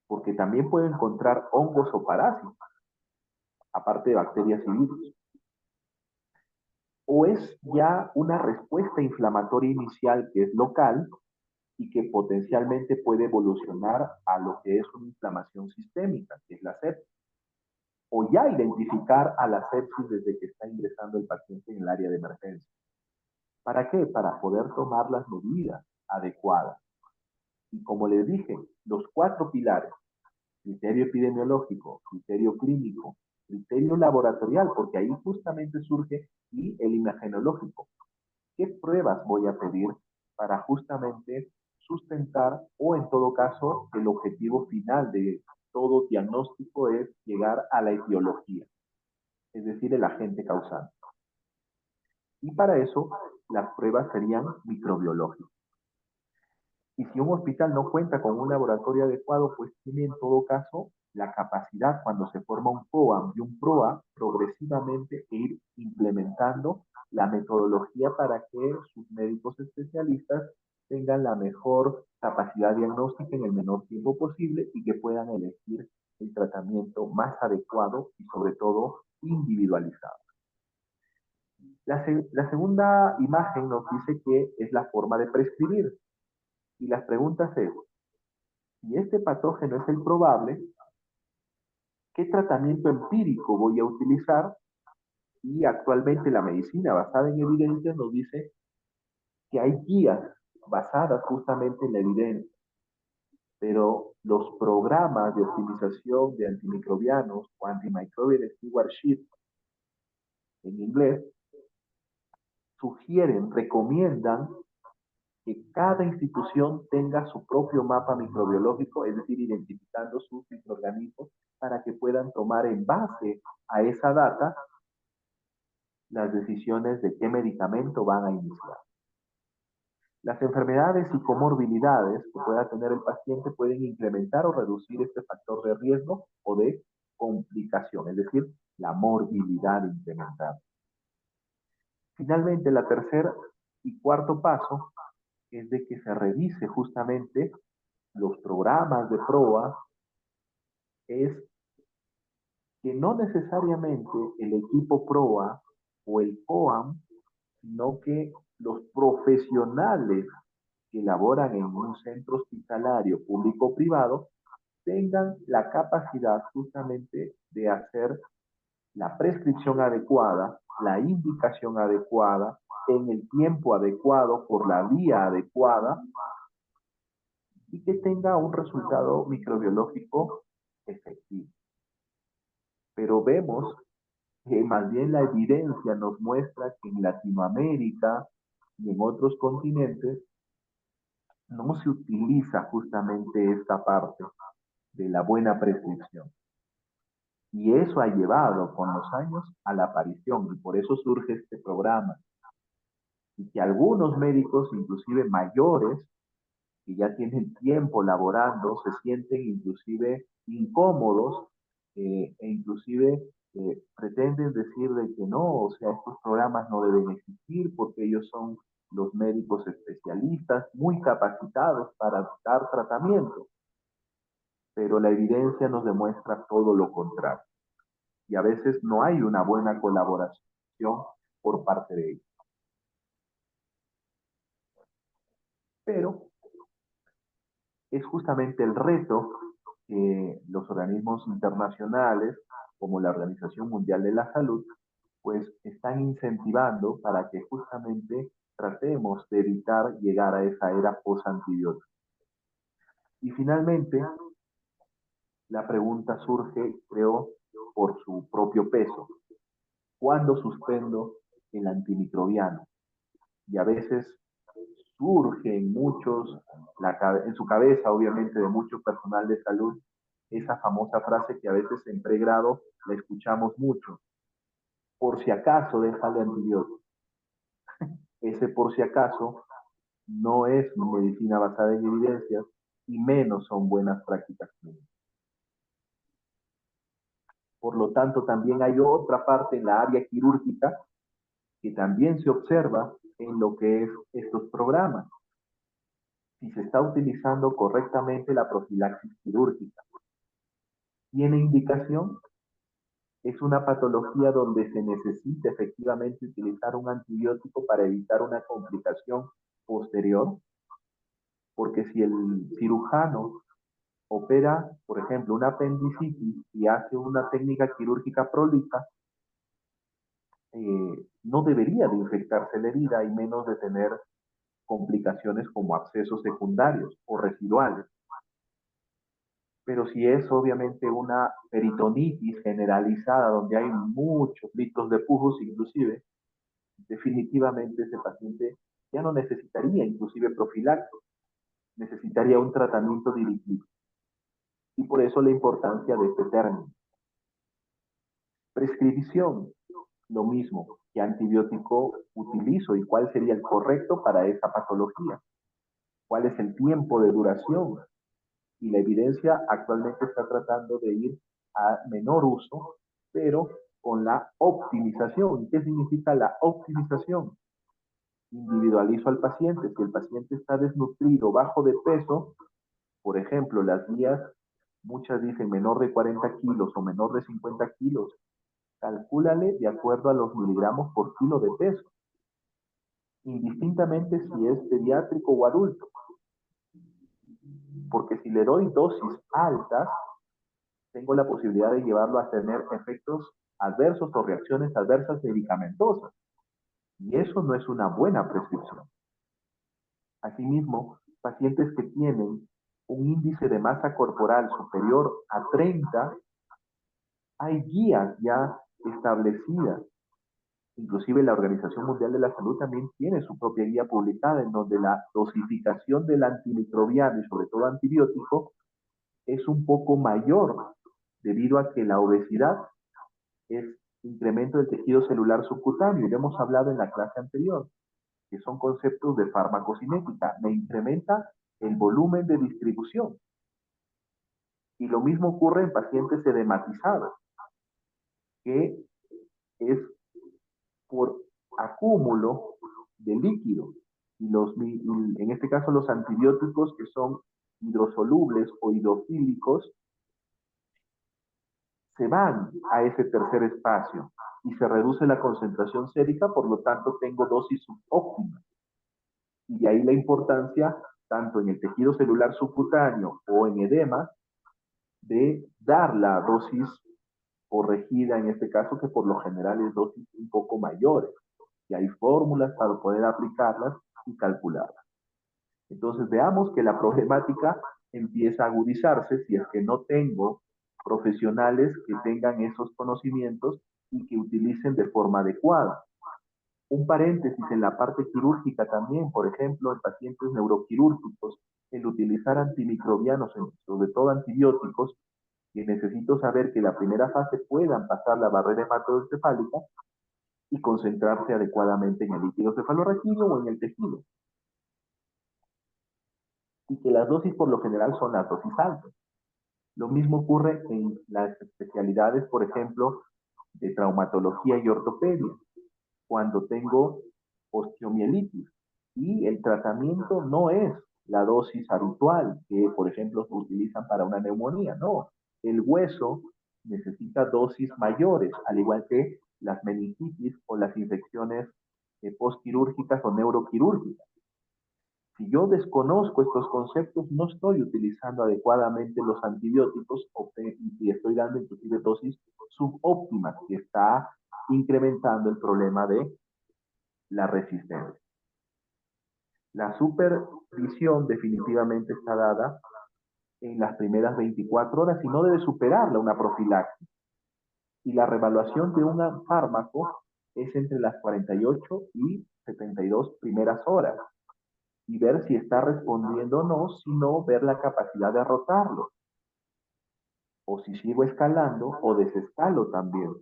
S1: porque también puede encontrar hongos o parásitos, aparte de bacterias y virus. O es ya una respuesta inflamatoria inicial que es local y que potencialmente puede evolucionar a lo que es una inflamación sistémica, que es la sepsis. O ya identificar a la sepsis desde que está ingresando el paciente en el área de emergencia. ¿Para qué? Para poder tomar las medidas adecuadas. Y como les dije, los 4 pilares: criterio epidemiológico, criterio clínico, criterio laboratorial, porque ahí justamente surge, y el imagenológico. ¿Qué pruebas voy a pedir para justamente sustentar, o en todo caso, el objetivo final de todo diagnóstico es llegar a la etiología, es decir, el agente causante? Y para eso, las pruebas serían microbiológicas. Y si un hospital no cuenta con un laboratorio adecuado, pues tiene en todo caso la capacidad, cuando se forma un COAM y un PROA, progresivamente ir implementando la metodología para que sus médicos especialistas tengan la mejor capacidad diagnóstica en el menor tiempo posible y que puedan elegir el tratamiento más adecuado y sobre todo individualizado. La segunda imagen nos dice que es la forma de prescribir. Y las preguntas es: si este patógeno es el probable, ¿qué tratamiento empírico voy a utilizar? Y actualmente la medicina basada en evidencia nos dice que hay guías basadas justamente en la evidencia, pero los programas de optimización de antimicrobianos o antimicrobial stewardship en inglés sugieren, recomiendan que cada institución tenga su propio mapa microbiológico, es decir, identificando sus microorganismos para que puedan tomar en base a esa data las decisiones de qué medicamento van a iniciar. Las enfermedades y comorbilidades que pueda tener el paciente pueden incrementar o reducir este factor de riesgo o de complicación, es decir, la morbilidad incrementada. Finalmente, la tercer y cuarto paso es de que se revise justamente los programas de PROA, es que no necesariamente el equipo PROA o el COAM, sino que los profesionales que laboran en un centro hospitalario público-privado tengan la capacidad justamente de hacer la prescripción adecuada, la indicación adecuada, en el tiempo adecuado, por la vía adecuada, y que tenga un resultado microbiológico efectivo. Pero vemos que más bien la evidencia nos muestra que en Latinoamérica y en otros continentes no se utiliza justamente esta parte de la buena prescripción. Y eso ha llevado con los años a la aparición, y por eso surge este programa. Y que algunos médicos, inclusive mayores, que ya tienen tiempo laborando, se sienten inclusive incómodos e inclusive pretenden decir de que no, o sea, estos programas no deben existir porque ellos son los médicos especialistas muy capacitados para dar tratamiento, pero la evidencia nos demuestra todo lo contrario y a veces no hay una buena colaboración por parte de ellos. Pero es justamente el reto que los organismos internacionales, como la Organización Mundial de la Salud, pues están incentivando para que justamente tratemos de evitar llegar a esa era post-antibiótica. Y finalmente, la pregunta surge, creo, por su propio peso. ¿Cuándo suspendo el antimicrobiano? Y a veces surge en muchos, en su cabeza, obviamente, de mucho personal de salud, esa famosa frase que a veces en pregrado la escuchamos mucho. Por si acaso, déjale antibiótico. Ese por si acaso no es medicina basada en evidencias y menos son buenas prácticas clínicas. Por lo tanto, también hay otra parte en la área quirúrgica que también se observa en lo que es estos programas. Si se está utilizando correctamente la profilaxis quirúrgica. ¿Tiene indicación? Es una patología donde se necesita efectivamente utilizar un antibiótico para evitar una complicación posterior, porque si el cirujano opera, por ejemplo, una apendicitis y hace una técnica quirúrgica prolija, no debería de infectarse la herida y menos de tener complicaciones como abscesos secundarios o residuales. Pero si es obviamente una peritonitis generalizada donde hay muchos litros de pujos inclusive, definitivamente ese paciente ya no necesitaría inclusive profilaxis, necesitaría un tratamiento dirigido. Y por eso la importancia de este término. Prescripción, lo mismo, qué antibiótico utilizo y cuál sería el correcto para esa patología, cuál es el tiempo de duración. Y la evidencia actualmente está tratando de ir a menor uso, pero con la optimización. ¿Qué significa la optimización? Individualizo al paciente. Si el paciente está desnutrido, bajo de peso, por ejemplo, las guías, muchas dicen menor de 40 kilos o menor de 50 kilos, calcúlale de acuerdo a los miligramos por kilo de peso, indistintamente si es pediátrico o adulto. Porque si le doy dosis altas, tengo la posibilidad de llevarlo a tener efectos adversos o reacciones adversas medicamentosas. Y eso no es una buena prescripción. Asimismo, pacientes que tienen un índice de masa corporal superior a 30, hay guías ya establecidas Inclusive la Organización Mundial de la Salud también tiene su propia guía publicada en donde la dosificación del antimicrobiano y sobre todo antibiótico es un poco mayor debido a que la obesidad es incremento del tejido celular subcutáneo y lo hemos hablado en la clase anterior, que son conceptos de farmacocinética. Me incrementa el volumen de distribución. Y lo mismo ocurre en pacientes edematizados, que es por acúmulo de líquido. Y en este caso los antibióticos que son hidrosolubles o hidrofílicos se van a ese tercer espacio y se reduce la concentración sérica, por lo tanto tengo dosis subóptimas. Y de ahí la importancia, tanto en el tejido celular subcutáneo o en edema, de dar la dosis corregida en este caso, que por lo general es dosis un poco mayores. Y hay fórmulas para poder aplicarlas y calcularlas. Entonces veamos que la problemática empieza a agudizarse si es que no tengo profesionales que tengan esos conocimientos y que utilicen de forma adecuada. Un paréntesis en la parte quirúrgica también, por ejemplo, en pacientes neuroquirúrgicos, el utilizar antimicrobianos, sobre todo antibióticos, y necesito saber que la primera fase puedan pasar la barrera hematoencefálica y concentrarse adecuadamente en el líquido cefalorraquídeo o en el tejido. Y que las dosis por lo general son las dosis altas. Lo mismo ocurre en las especialidades, por ejemplo, de traumatología y ortopedia, cuando tengo osteomielitis y el tratamiento no es la dosis habitual que, por ejemplo, se utilizan para una neumonía, no. El hueso necesita dosis mayores, al igual que las meningitis o las infecciones postquirúrgicas o neuroquirúrgicas. Si yo desconozco estos conceptos, no estoy utilizando adecuadamente los antibióticos y estoy dando inclusive dosis subóptimas, que está incrementando el problema de la resistencia. La supervisión definitivamente está dada en las primeras 24 horas y no debe superarla una profilaxis. Y la revaluación de un fármaco es entre las 48 y 72 primeras horas y ver si está respondiendo o no, sino ver la capacidad de rotarlo, o si sigo escalando o desescalo también.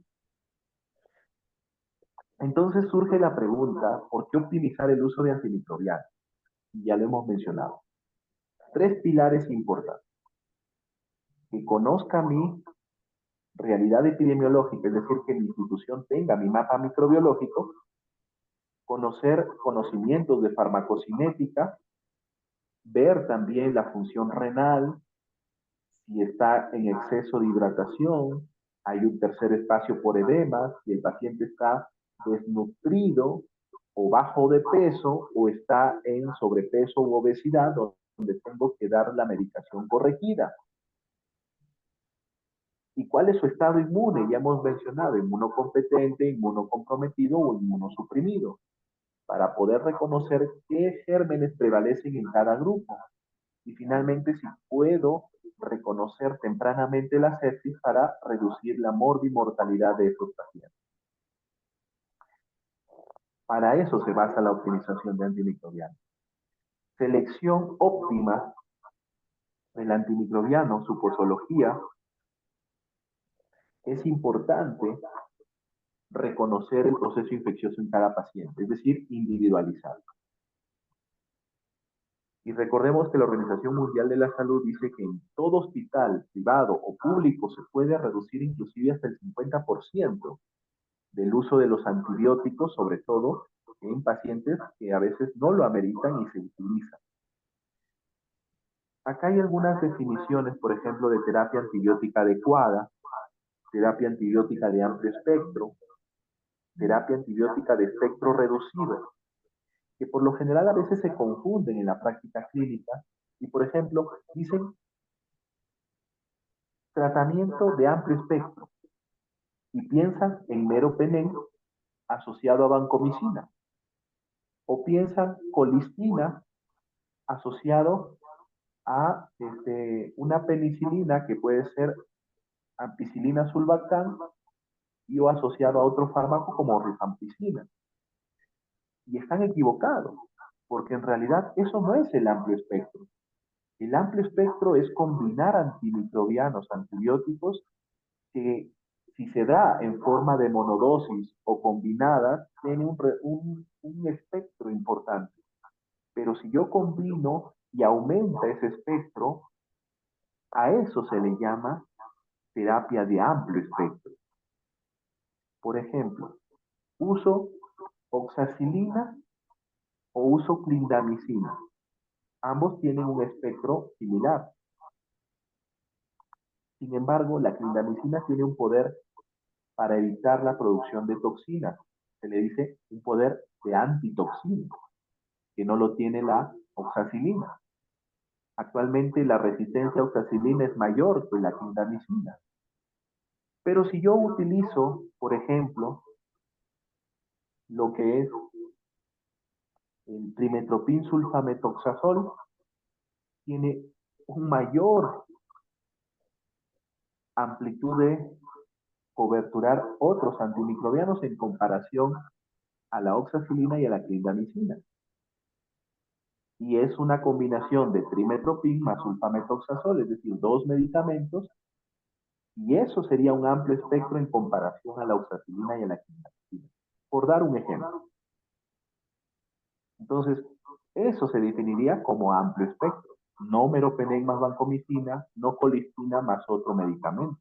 S1: Entonces surge la pregunta, ¿por qué optimizar el uso de antimicrobianos? Y ya lo hemos mencionado. Tres pilares importantes. Que conozca mi realidad epidemiológica, es decir, que mi institución tenga mi mapa microbiológico, conocer conocimientos de farmacocinética, ver también la función renal, si está en exceso de hidratación, hay un tercer espacio por edema, si el paciente está desnutrido o bajo de peso o está en sobrepeso u obesidad, donde tengo que dar la medicación corregida. ¿Y cuál es su estado inmune? Ya hemos mencionado, inmunocompetente, inmunocomprometido o inmunosuprimido, para poder reconocer qué gérmenes prevalecen en cada grupo. Y finalmente, si puedo reconocer tempranamente la sepsis para reducir la morbimortalidad de estos pacientes. Para eso se basa la optimización de antimicrobianos. Selección óptima del antimicrobiano, su posología, es importante reconocer el proceso infeccioso en cada paciente, es decir, individualizarlo. Y recordemos que la Organización Mundial de la Salud dice que en todo hospital, privado o público, se puede reducir inclusive hasta el 50% del uso de los antibióticos, sobre todo en pacientes que a veces no lo ameritan y se utilizan. Acá hay algunas definiciones, por ejemplo, de terapia antibiótica adecuada, terapia antibiótica de amplio espectro, terapia antibiótica de espectro reducido, que por lo general a veces se confunden en la práctica clínica y, por ejemplo, dicen tratamiento de amplio espectro y piensan en meropenem asociado a vancomicina o piensan colistina asociado a una penicilina que puede ser ampicilina sulbactam y o asociado a otro fármaco como rifampicina. Y están equivocados, porque en realidad eso no es el amplio espectro. El amplio espectro es combinar antimicrobianos, antibióticos, que si se da en forma de monodosis o combinadas, tiene un espectro importante. Pero si yo combino y aumenta ese espectro, a eso se le llama terapia de amplio espectro. Por ejemplo, uso oxacilina o uso clindamicina. Ambos tienen un espectro similar. Sin embargo, la clindamicina tiene un poder para evitar la producción de toxinas. Se le dice un poder de antitoxina, que no lo tiene la oxacilina. Actualmente la resistencia a oxacilina es mayor que la clindamicina. Pero si yo utilizo, por ejemplo, lo que es el trimetoprim sulfametoxazol, tiene un mayor amplitud de coberturar otros antimicrobianos en comparación a la oxacilina y a la clindamicina. Y es una combinación de trimetoprim más sulfametoxazol, es decir, dos medicamentos, y eso sería un amplio espectro en comparación a la oxacilina y a la clindamicina, por dar un ejemplo. Entonces, eso se definiría como amplio espectro. No meropenem más vancomicina, no colistina más otro medicamento.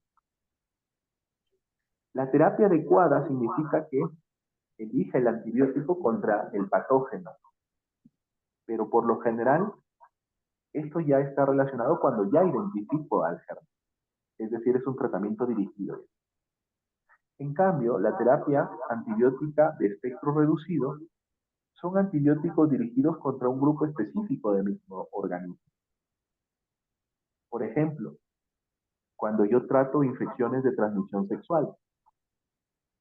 S1: La terapia adecuada significa que elige el antibiótico contra el patógeno, pero por lo general esto ya está relacionado cuando ya identifico al germen, es decir, es un tratamiento dirigido. En cambio, la terapia antibiótica de espectro reducido son antibióticos dirigidos contra un grupo específico de microorganismos. Por ejemplo, cuando yo trato infecciones de transmisión sexual,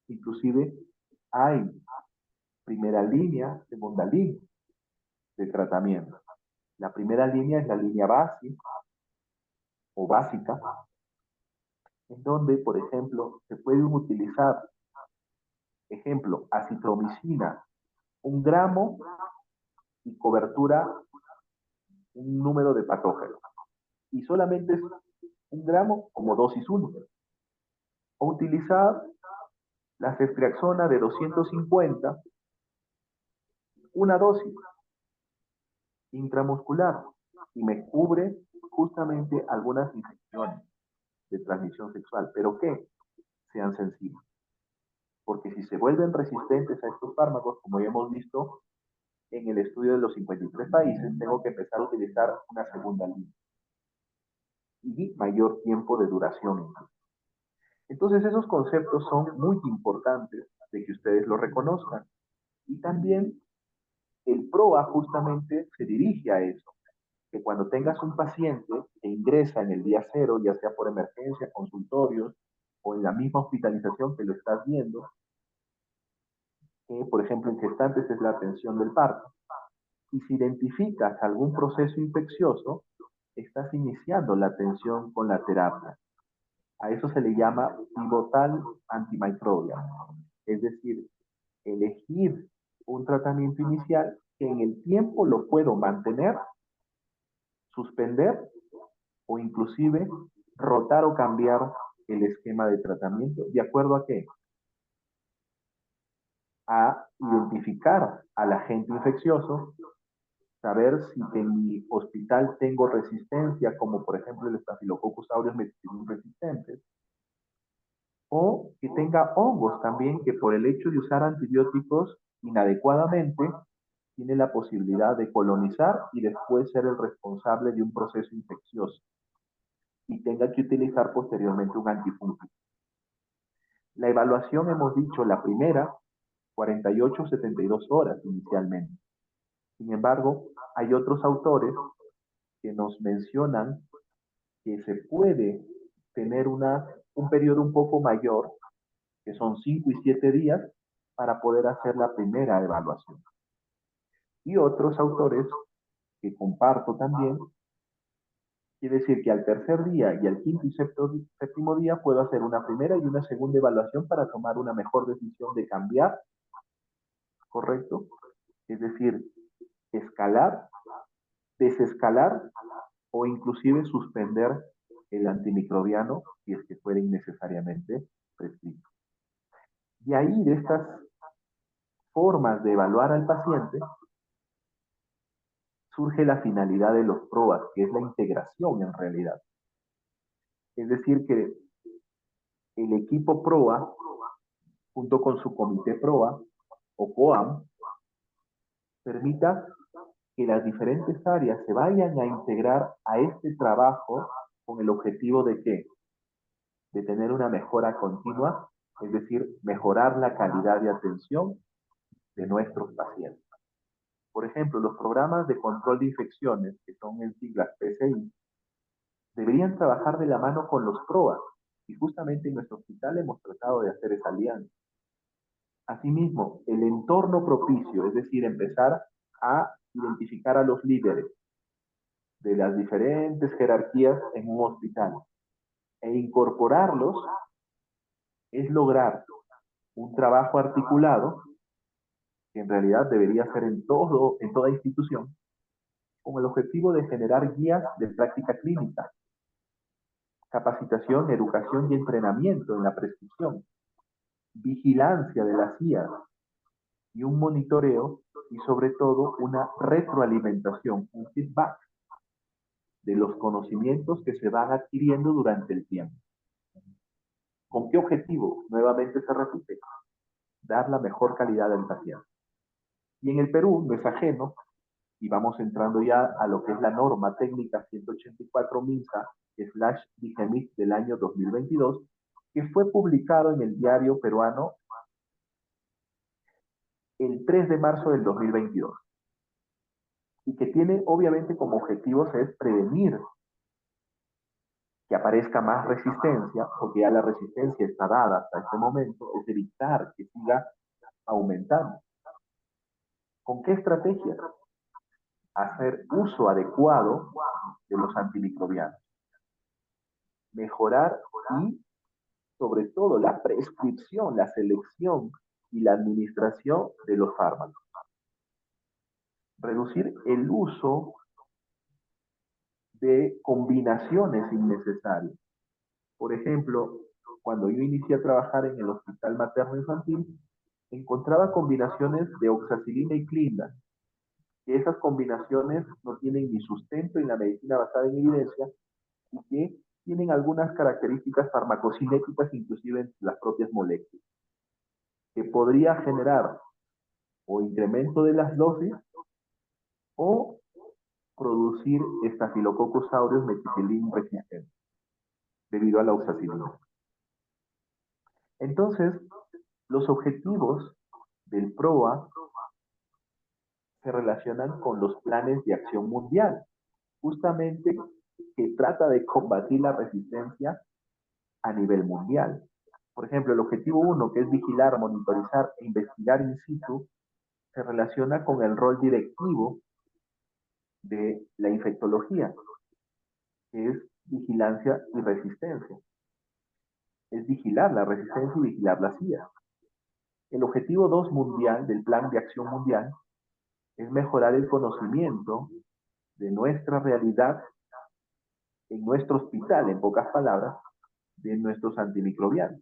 S1: inclusive hay primera línea, segunda línea de tratamiento. La primera línea es la línea básica o básica, en donde, por ejemplo, se pueden utilizar, ejemplo, acitromicina, 1 gramo y cobertura un número de patógenos. Y solamente es 1 gramo como dosis única. O utilizar la ceftriaxona de 250, una dosis intramuscular, y me cubre justamente algunas infecciones de transmisión sexual, pero que sean sensibles. Porque si se vuelven resistentes a estos fármacos, como ya hemos visto en el estudio de los 53 países, tengo que empezar a utilizar una segunda línea y mayor tiempo de duración. Entonces esos conceptos son muy importantes de que ustedes lo reconozcan. Y también el PROA justamente se dirige a eso, que cuando tengas un paciente que ingresa en el día cero, ya sea por emergencia, consultorios o en la misma hospitalización que lo estás viendo, por ejemplo en gestantes es la atención del parto, y si identificas algún proceso infeccioso, estás iniciando la atención con la terapia. A eso se le llama pivotal antimicrobial, es decir, elegir un tratamiento inicial que en el tiempo lo puedo mantener, suspender o inclusive rotar o cambiar el esquema de tratamiento. ¿De acuerdo a qué? A identificar al agente infeccioso, saber si en mi hospital tengo resistencia, como por ejemplo el Staphylococcus aureus meticillin resistentes, o que tenga hongos también que por el hecho de usar antibióticos inadecuadamente tiene la posibilidad de colonizar y después ser el responsable de un proceso infeccioso y tenga que utilizar posteriormente un antifúngico. La evaluación, hemos dicho, la primera, 48-72 horas inicialmente. Sin embargo, hay otros autores que nos mencionan que se puede tener un periodo un poco mayor, que son 5 y 7 días, para poder hacer la primera evaluación. Y otros autores que comparto también, Quiere decir que al tercer día y al quinto y séptimo día puedo hacer una primera y una segunda evaluación para tomar una mejor decisión de cambiar, ¿correcto? Es decir, escalar, desescalar o inclusive suspender el antimicrobiano si es que fuera innecesariamente prescrito. Y ahí de estas formas de evaluar al paciente surge la finalidad de los PROAS, que es la integración en realidad. Es decir, que el equipo PROA, junto con su comité PROA o COAM, permita que las diferentes áreas se vayan a integrar a este trabajo con el objetivo de ¿qué? De tener una mejora continua, es decir, mejorar la calidad de atención de nuestros pacientes. Por ejemplo, los programas de control de infecciones, que son en siglas PCI, deberían trabajar de la mano con los PROA, y justamente en nuestro hospital hemos tratado de hacer esa alianza. Asimismo, el entorno propicio, es decir, empezar a identificar a los líderes de las diferentes jerarquías en un hospital e incorporarlos, es lograr un trabajo articulado que en realidad debería ser en toda institución, con el objetivo de generar guías de práctica clínica, capacitación, educación y entrenamiento en la prescripción, vigilancia de las guías y un monitoreo y sobre todo una retroalimentación, un feedback de los conocimientos que se van adquiriendo durante el tiempo. ¿Con qué objetivo? Nuevamente se repite, dar la mejor calidad al paciente. Y en el Perú no es ajeno, y vamos entrando ya a lo que es la norma técnica 184 MINSA/DIGEMIC del año 2022, que fue publicado en el diario peruano el 3 de marzo del 2022, y que tiene obviamente como objetivos es prevenir que aparezca más resistencia, porque ya la resistencia está dada hasta este momento, es evitar que siga aumentando. ¿Con qué estrategia? Hacer uso adecuado de los antimicrobianos. Mejorar y, sobre todo, la prescripción, la selección y la administración de los fármacos. Reducir el uso de combinaciones innecesarias. Por ejemplo, cuando yo inicié a trabajar en el Hospital Materno Infantil, encontraba combinaciones de oxacilina y clinda, que esas combinaciones no tienen ni sustento en la medicina basada en evidencia y que tienen algunas características farmacocinéticas, inclusive en las propias moléculas, que podría generar o incremento de las dosis o producir Staphylococcus aureus meticilin resistente debido a la oxacilina. Entonces, los objetivos del PROA se relacionan con los planes de acción mundial, justamente que trata de combatir la resistencia a nivel mundial. Por ejemplo, el objetivo 1, que es vigilar, monitorizar e investigar in situ, se relaciona con el rol directivo de la infectología, que es vigilancia y resistencia. Es vigilar la resistencia y vigilar la CIA. El objetivo 2 mundial del Plan de Acción Mundial es mejorar el conocimiento de nuestra realidad en nuestro hospital, en pocas palabras, de nuestros antimicrobianos.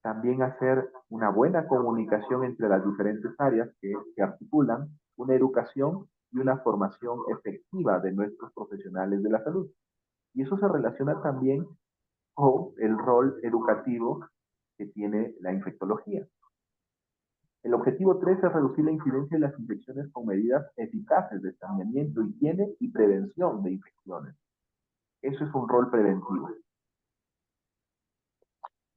S1: También hacer una buena comunicación entre las diferentes áreas que articulan una educación y una formación efectiva de nuestros profesionales de la salud. Y eso se relaciona también con el rol educativo que tiene la infectología. El objetivo 3 es reducir la incidencia de las infecciones con medidas eficaces de saneamiento, higiene y prevención de infecciones. Eso es un rol preventivo.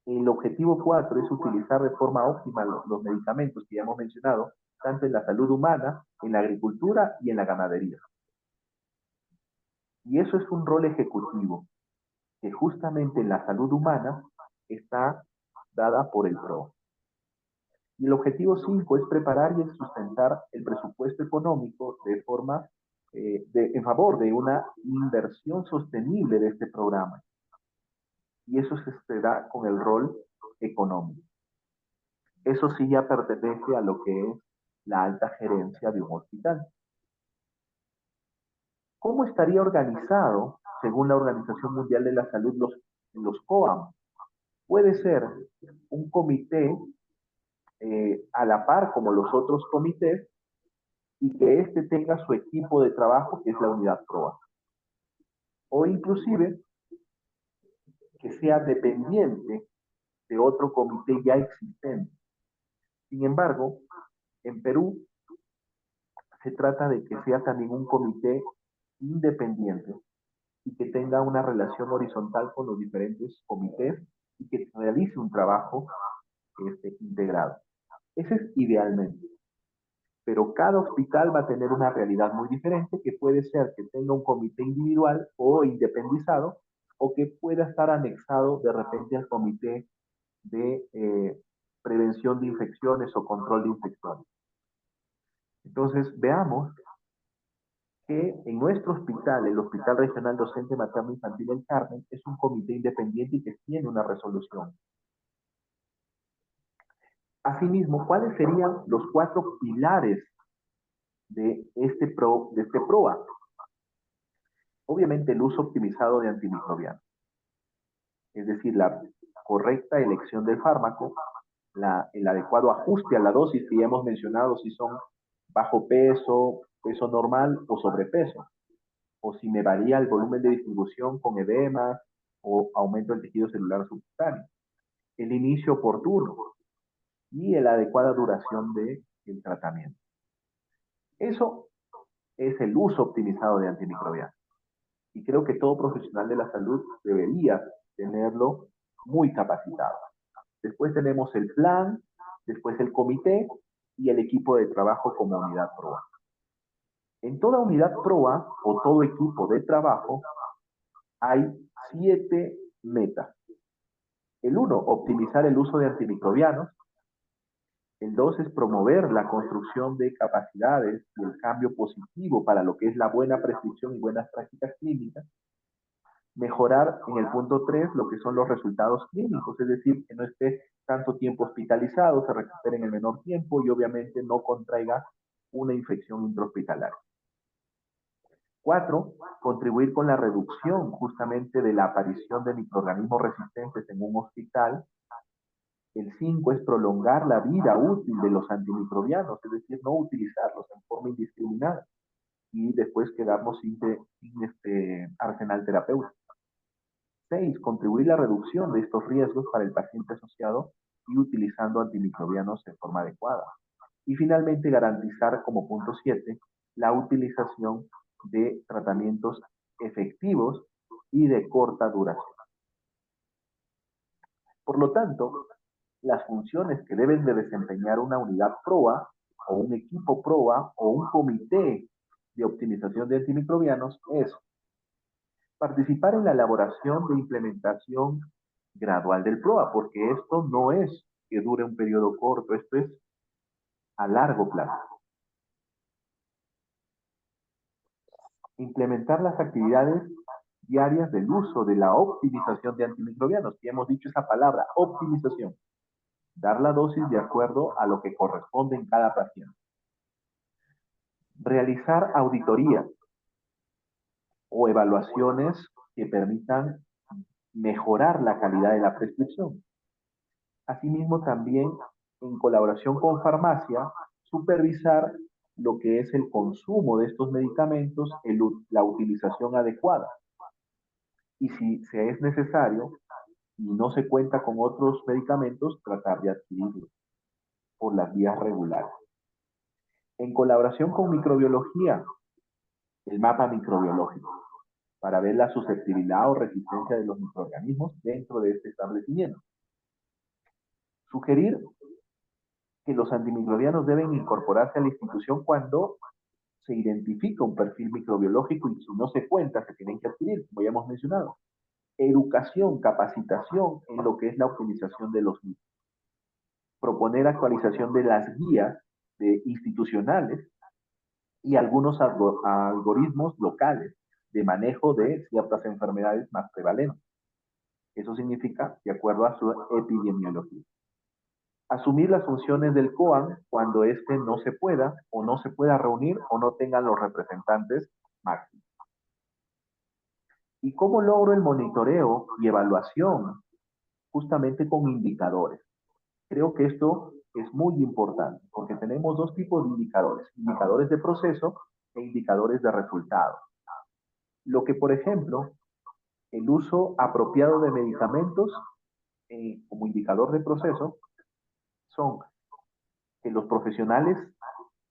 S1: El objetivo 4 es utilizar de forma óptima los medicamentos que ya hemos mencionado, tanto en la salud humana, en la agricultura y en la ganadería. Y eso es un rol ejecutivo, que justamente en la salud humana está dada por el PRO. Y el objetivo 5 es preparar y sustentar el presupuesto económico de forma en favor de una inversión sostenible de este programa. Y eso se da con el rol económico. Eso sí ya pertenece a lo que es la alta gerencia de un hospital. ¿Cómo estaría organizado, según la Organización Mundial de la Salud, los COAM? Puede ser un comité a la par como los otros comités y que éste tenga su equipo de trabajo, que es la unidad PROA. O inclusive que sea dependiente de otro comité ya existente. Sin embargo, en Perú se trata de que sea también un comité independiente y que tenga una relación horizontal con los diferentes comités y que realice un trabajo integrado. Ese es idealmente. Pero cada hospital va a tener una realidad muy diferente, que puede ser que tenga un comité individual o independizado, o que pueda estar anexado de repente al comité de prevención de infecciones o control de infecciones. Entonces, veamos que en nuestro hospital, el Hospital Regional Docente Materno Infantil del Carmen, es un comité independiente y que tiene una resolución. Asimismo, ¿cuáles serían los 4 pilares de este PROA? Obviamente el uso optimizado de antimicrobianos, es decir, la correcta elección del fármaco, el adecuado ajuste a la dosis que ya hemos mencionado, si son bajo peso, peso normal o sobrepeso, o si me varía el volumen de distribución con edema o aumento del tejido celular subcutáneo, el inicio oportuno y la adecuada duración del tratamiento. Eso es el uso optimizado de antimicrobianos. Y creo que todo profesional de la salud debería tenerlo muy capacitado. Después tenemos el plan, después el comité y el equipo de trabajo como unidad PROA. En toda unidad PROA o todo equipo de trabajo hay 7 metas. El 1, optimizar el uso de antimicrobianos. El 2 es promover la construcción de capacidades y el cambio positivo para lo que es la buena prescripción y buenas prácticas clínicas. Mejorar en el punto 3 lo que son los resultados clínicos, es decir, que no esté tanto tiempo hospitalizado, se recupere en el menor tiempo y obviamente no contraiga una infección intrahospitalaria. 4, contribuir con la reducción justamente de la aparición de microorganismos resistentes en un hospital. El 5 es prolongar la vida útil de los antimicrobianos, es decir, no utilizarlos en forma indiscriminada y después quedarnos sin arsenal terapéutico. 6, contribuir a la reducción de estos riesgos para el paciente asociado y utilizando antimicrobianos de forma adecuada. Y finalmente, garantizar como punto 7 la utilización de tratamientos efectivos y de corta duración. Por lo tanto, las funciones que deben de desempeñar una unidad PROA o un equipo PROA o un comité de optimización de antimicrobianos es participar en la elaboración de implementación gradual del PROA, porque esto no es que dure un periodo corto, esto es a largo plazo. Implementar las actividades diarias del uso de la optimización de antimicrobianos, que hemos dicho esa palabra, optimización. Dar la dosis de acuerdo a lo que corresponde en cada paciente. Realizar auditorías o evaluaciones que permitan mejorar la calidad de la prescripción. Asimismo, también en colaboración con farmacia, supervisar lo que es el consumo de estos medicamentos, la utilización adecuada. Y si se es necesario y no se cuenta con otros medicamentos, tratar de adquirirlos por las vías regulares. En colaboración con microbiología, el mapa microbiológico, para ver la susceptibilidad o resistencia de los microorganismos dentro de este establecimiento. Sugerir que los antimicrobianos deben incorporarse a la institución cuando se identifica un perfil microbiológico y si no se cuenta, se tienen que adquirir, como ya hemos mencionado. Educación, capacitación en lo que es la optimización de los mismos. Proponer actualización de las guías institucionales y algunos algoritmos locales de manejo de ciertas enfermedades más prevalentes. Eso significa de acuerdo a su epidemiología. Asumir las funciones del COAN cuando éste no se pueda o no se pueda reunir o no tengan los representantes máximos. ¿Y cómo logro el monitoreo y evaluación? Justamente con indicadores. Creo que esto es muy importante porque tenemos dos tipos de indicadores, indicadores de proceso e indicadores de resultado. Lo que, por ejemplo, el uso apropiado de medicamentos como indicador de proceso son que los profesionales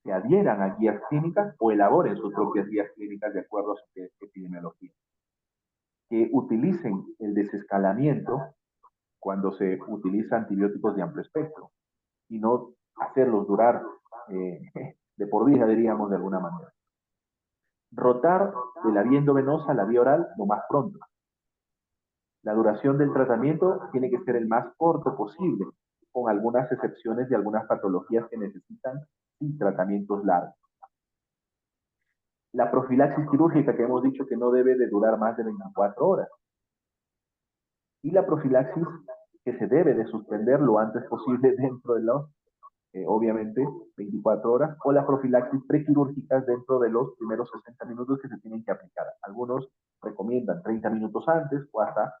S1: se adhieran a guías clínicas o elaboren sus propias guías clínicas de acuerdo a su epidemiología. Que utilicen el desescalamiento cuando se utiliza antibióticos de amplio espectro y no hacerlos durar de por vida, diríamos de alguna manera. Rotar de la vía endovenosa a la vía oral lo más pronto. La duración del tratamiento tiene que ser el más corto posible, con algunas excepciones de algunas patologías que necesitan sí, tratamientos largos. La profilaxis quirúrgica que hemos dicho que no debe de durar más de 24 horas. Y la profilaxis que se debe de suspender lo antes posible dentro de los, obviamente, 24 horas, o la profilaxis prequirúrgicas dentro de los primeros 60 minutos que se tienen que aplicar. Algunos recomiendan 30 minutos antes o hasta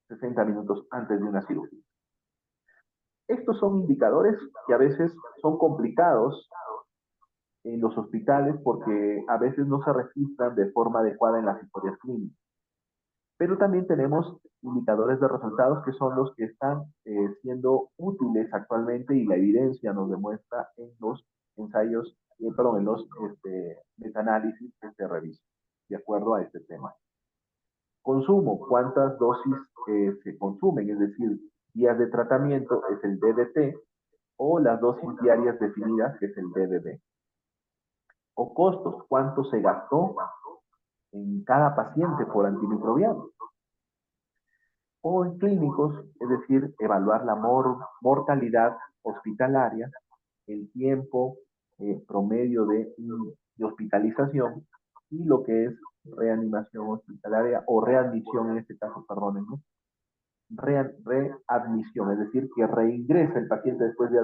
S1: 60 minutos antes de una cirugía. Estos son indicadores que a veces son complicados en los hospitales porque a veces no se registran de forma adecuada en las historias clínicas. Pero también tenemos indicadores de resultados que son los que están siendo útiles actualmente y la evidencia nos demuestra en los ensayos, perdón, en los metaanálisis que se revisan de acuerdo a este tema. Consumo, cuántas dosis se consumen, es decir, días de tratamiento es el DDT o las dosis diarias definidas que es el DDD. O costos, cuánto se gastó en cada paciente por antimicrobiano. O en clínicos, es decir, evaluar la mortalidad hospitalaria, el tiempo promedio de hospitalización y lo que es reanimación hospitalaria o readmisión en este caso, perdónenme, readmisión, es decir, que reingresa el paciente después de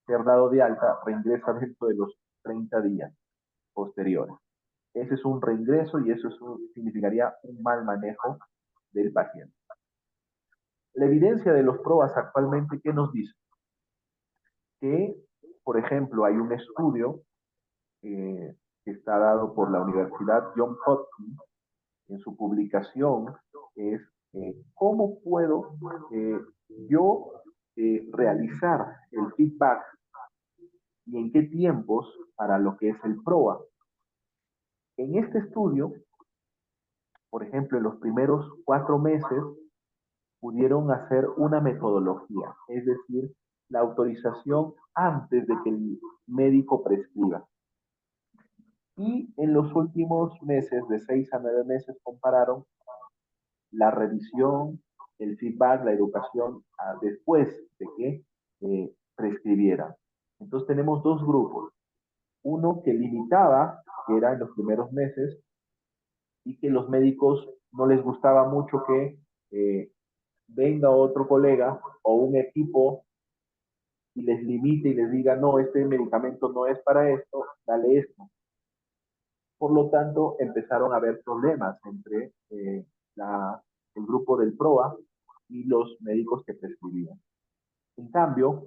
S1: ser dado de alta, reingresa dentro de los 30 días posteriores. Ese es un reingreso y eso significaría un mal manejo del paciente. La evidencia de los PROAS actualmente, ¿qué nos dice? Que, por ejemplo, hay un estudio que está dado por la Universidad Johns Hopkins en su publicación, es cómo puedo yo realizar el feedback y en qué tiempos para lo que es el PROA. En este estudio, por ejemplo, en los primeros 4 meses, pudieron hacer una metodología, es decir, la autorización antes de que el médico prescriba. Y en los últimos meses, de 6 a 9 meses, compararon la revisión, el feedback, la educación después de que prescribiera. Entonces tenemos dos grupos. Uno que limitaba, que era en los primeros meses, y que los médicos no les gustaba mucho que venga otro colega o un equipo y les limite y les diga, no, este medicamento no es para esto, dale esto. Por lo tanto, empezaron a haber problemas entre el grupo del PROA y los médicos que prescribían. En cambio,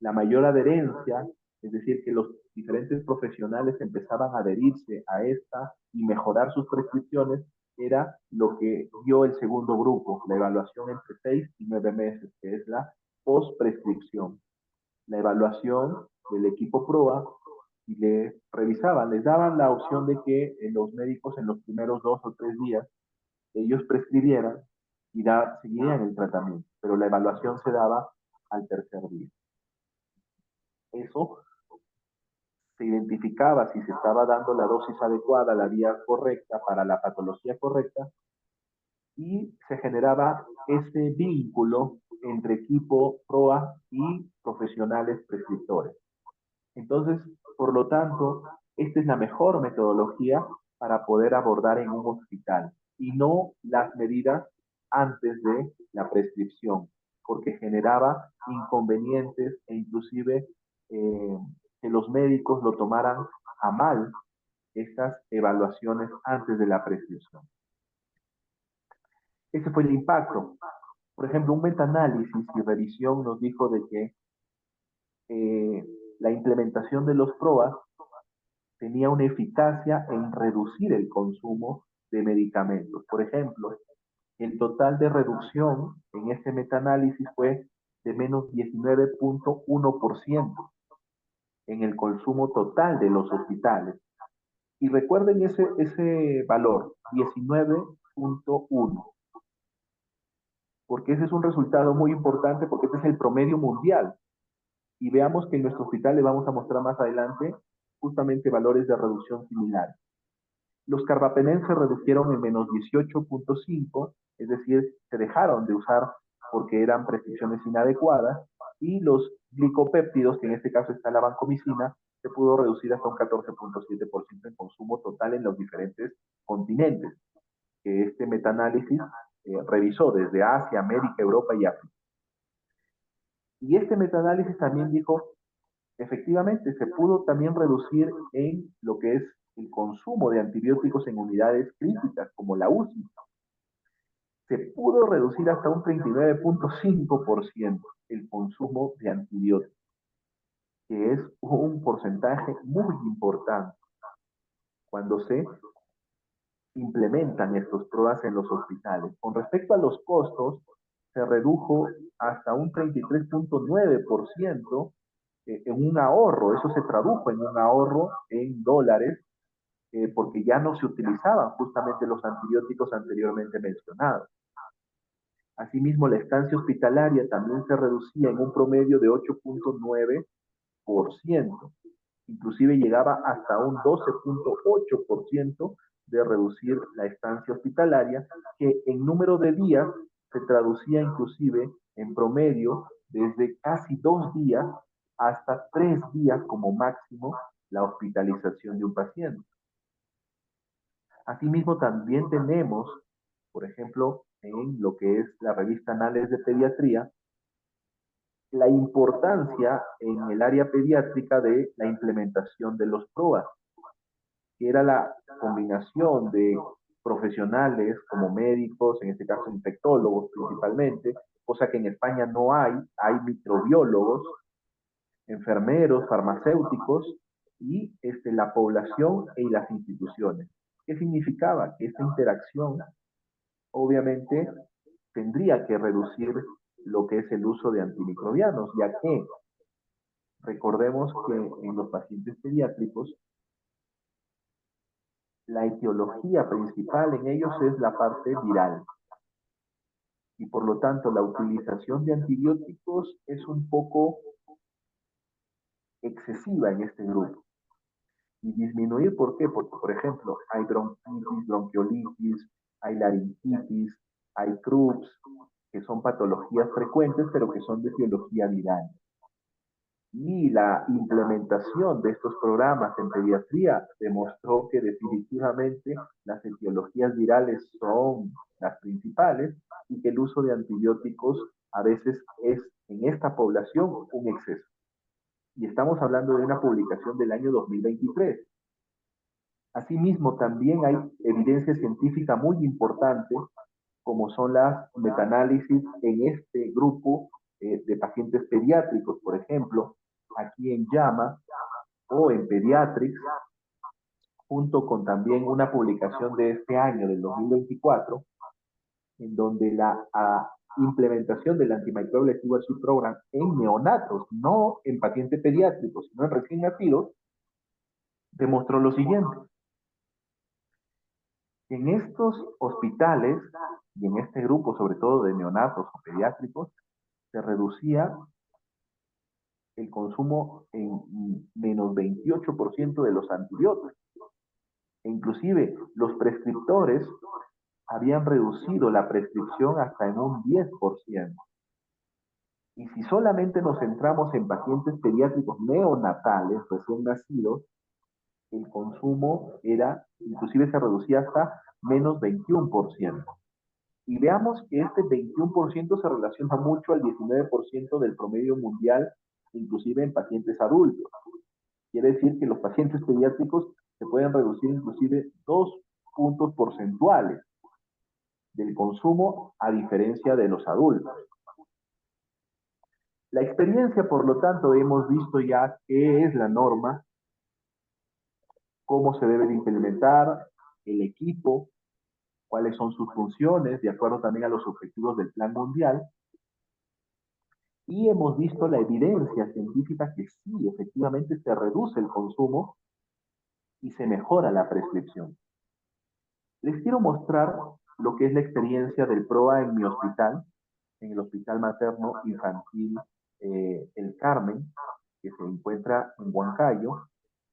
S1: la mayor adherencia, es decir, que los diferentes profesionales empezaban a adherirse a esta y mejorar sus prescripciones, era lo que dio el segundo grupo, la evaluación entre 6 y 9 meses, que es la postprescripción. La evaluación del equipo PROA y les revisaban, les daban la opción de que los médicos en los primeros 2 o 3 días ellos prescribieran y seguirían el tratamiento, pero la evaluación se daba al tercer día. Eso se identificaba si se estaba dando la dosis adecuada, la vía correcta para la patología correcta y se generaba ese vínculo entre equipo PROA y profesionales prescriptores. Entonces, por lo tanto, esta es la mejor metodología para poder abordar en un hospital y no las medidas antes de la prescripción, porque generaba inconvenientes e inclusive eh, que los médicos lo tomaran a mal estas evaluaciones antes de la prescripción. Ese fue el impacto. Por ejemplo, un metaanálisis y revisión nos dijo de que eh, la implementación de los PROAS tenía una eficacia en reducir el consumo de medicamentos. Por ejemplo, el total de reducción en este metaanálisis fue de menos 19.1% en el consumo total de los hospitales. Y recuerden ese valor, 19.1, porque ese es un resultado muy importante porque este es el promedio mundial. Y veamos que en nuestro hospital le vamos a mostrar más adelante justamente valores de reducción similares. Los carbapenem se redujeron en menos 18.5, es decir, se dejaron de usar porque eran prescripciones inadecuadas, y los glicopéptidos, que en este caso está la vancomicina, se pudo reducir hasta un 14.7% en consumo total en los diferentes continentes que este metaanálisis revisó desde Asia, América, Europa y África. Y este metaanálisis también dijo, efectivamente, se pudo también reducir en lo que es el consumo de antibióticos en unidades críticas, como la UCI. Se pudo reducir hasta un 39.5% el consumo de antibióticos, que es un porcentaje muy importante cuando se implementan estos pruebas en los hospitales. Con respecto a los costos, se redujo hasta un 33.9% en un ahorro. Eso se tradujo en un ahorro en dólares porque ya no se utilizaban justamente los antibióticos anteriormente mencionados. Asimismo, la estancia hospitalaria también se reducía en un promedio de 8.9%, inclusive llegaba hasta un 12.8% de reducir la estancia hospitalaria, que en número de días se traducía inclusive en promedio desde casi 2 días hasta 3 días como máximo la hospitalización de un paciente. Asimismo, también tenemos, por ejemplo, en lo que es la revista Anales de Pediatría, la importancia en el área pediátrica de la implementación de los PROAS, que era la combinación de profesionales como médicos, en este caso infectólogos principalmente, cosa que en España no hay microbiólogos, enfermeros, farmacéuticos y la población y las instituciones. ¿Qué significaba? Que esta interacción obviamente tendría que reducir lo que es el uso de antimicrobianos, ya que recordemos que en los pacientes pediátricos la etiología principal en ellos es la parte viral y por lo tanto la utilización de antibióticos es un poco excesiva en este grupo. Y disminuir, ¿por qué? Porque, por ejemplo, hay bronquitis, bronquiolitis, hay laringitis, hay CRUPS, que son patologías frecuentes, pero que son de etiología viral. Y la implementación de estos programas en pediatría demostró que definitivamente las etiologías virales son las principales y que el uso de antibióticos a veces es en esta población un exceso. Y estamos hablando de una publicación del año 2023. Asimismo, también hay evidencia científica muy importante, como son las metaanálisis en este grupo de pacientes pediátricos, por ejemplo, aquí en JAMA o en Pediatrics, junto con también una publicación de este año, del 2024, en donde la implementación del Antimicrobial Stewardship Program en neonatos, no en pacientes pediátricos, sino en recién nacidos, demostró lo siguiente. En estos hospitales y en este grupo, sobre todo de neonatos o pediátricos, se reducía el consumo en menos 28% de los antibióticos. E inclusive los prescriptores habían reducido la prescripción hasta en un 10%. Y si solamente nos centramos en pacientes pediátricos neonatales, recién nacidos, el consumo era, inclusive se reducía hasta menos 21%. Y veamos que este 21% se relaciona mucho al 19% del promedio mundial, inclusive en pacientes adultos. Quiere decir que los pacientes pediátricos se pueden reducir inclusive 2 puntos porcentuales del consumo a diferencia de los adultos. La experiencia, por lo tanto, hemos visto ya qué es la norma, cómo se debe de implementar, el equipo, cuáles son sus funciones, de acuerdo también a los objetivos del Plan Mundial, y hemos visto la evidencia científica que sí, efectivamente se reduce el consumo y se mejora la prescripción. Les quiero mostrar lo que es la experiencia del PROA en mi hospital, en el Hospital Materno Infantil El Carmen, que se encuentra en Huancayo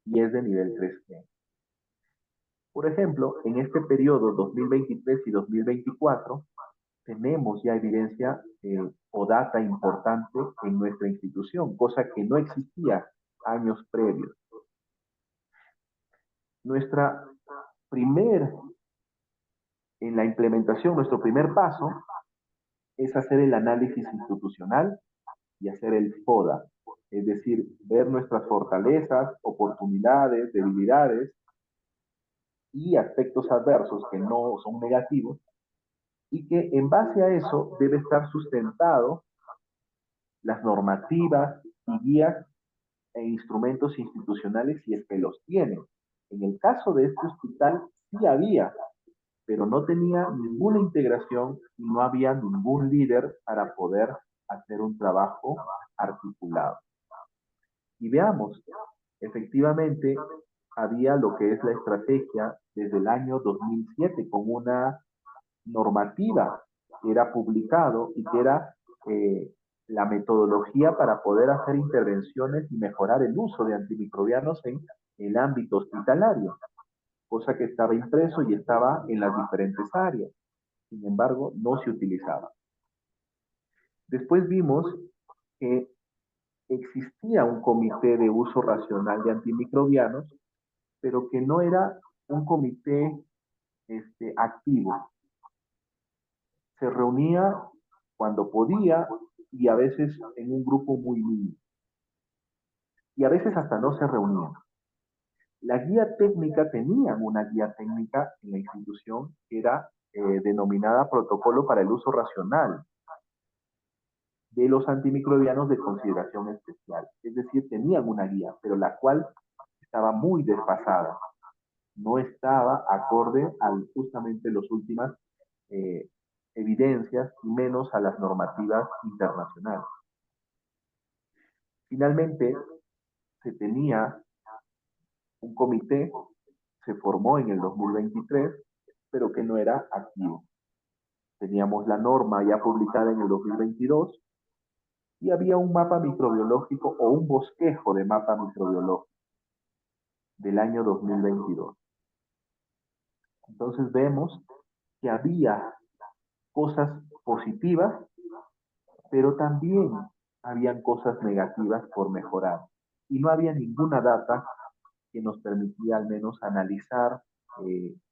S1: y es de nivel 3G. Por ejemplo, en este periodo 2023 y 2024, tenemos ya evidencia o data importante en nuestra institución, cosa que no existía años previos. Nuestra primer, en la implementación, nuestro primer paso es hacer el análisis institucional y hacer el FODA, es decir, ver nuestras fortalezas, oportunidades, debilidades y aspectos adversos que no son negativos y que en base a eso debe estar sustentado las normativas y guías e instrumentos institucionales si es que los tienen. En el caso de este hospital sí había, pero no tenía ninguna integración y no había ningún líder para poder hacer un trabajo articulado. Y veamos, efectivamente había lo que es la estrategia desde el año 2007 con una normativa que era publicado y que era la metodología para poder hacer intervenciones y mejorar el uso de antimicrobianos en el ámbito hospitalario, cosa que estaba impreso y estaba en las diferentes áreas. Sin embargo, no se utilizaba. Después vimos que existía un comité de uso racional de antimicrobianos, pero que no era un comité activo. Se reunía cuando podía y a veces en un grupo muy mínimo. Y a veces hasta no se reunían. La guía técnica, tenían una guía técnica en la institución que era denominada Protocolo para el Uso Racional de los antimicrobianos de consideración especial. Es decir, tenían una guía, pero la cual estaba muy desfasada. No estaba acorde a justamente las últimas eh, evidencias y menos a las normativas internacionales. Finalmente, se tenía un comité, se formó en el 2023, pero que no era activo. Teníamos la norma ya publicada en el 2022 y había un mapa microbiológico o un bosquejo de mapa microbiológico del año 2022. Entonces vemos que había cosas positivas, pero también habían cosas negativas por mejorar. Y no había ninguna data que nos permitía al menos analizar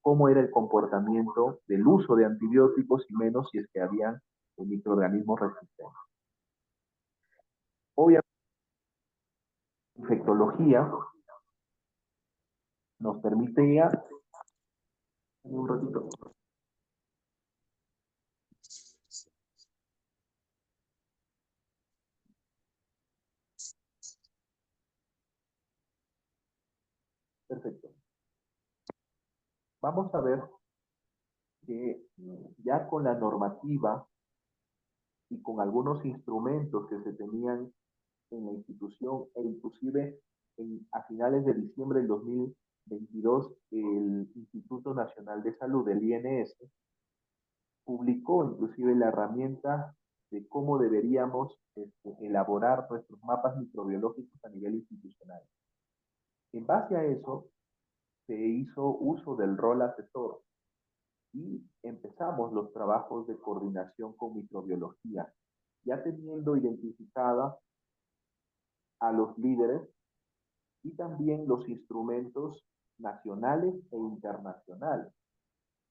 S1: cómo era el comportamiento del uso de antibióticos y menos si es que habían microorganismos resistentes. Obviamente, la infectología nos permite ya, un ratito, perfecto. Vamos a ver que ya con la normativa y con algunos instrumentos que se tenían en la institución e inclusive a finales de diciembre del 2022 el Instituto Nacional de Salud, el INS, publicó inclusive la herramienta de cómo deberíamos elaborar nuestros mapas microbiológicos a nivel institucional. En base a eso, se hizo uso del rol asesor y empezamos los trabajos de coordinación con microbiología, ya teniendo identificada a los líderes y también los instrumentos nacionales e internacionales,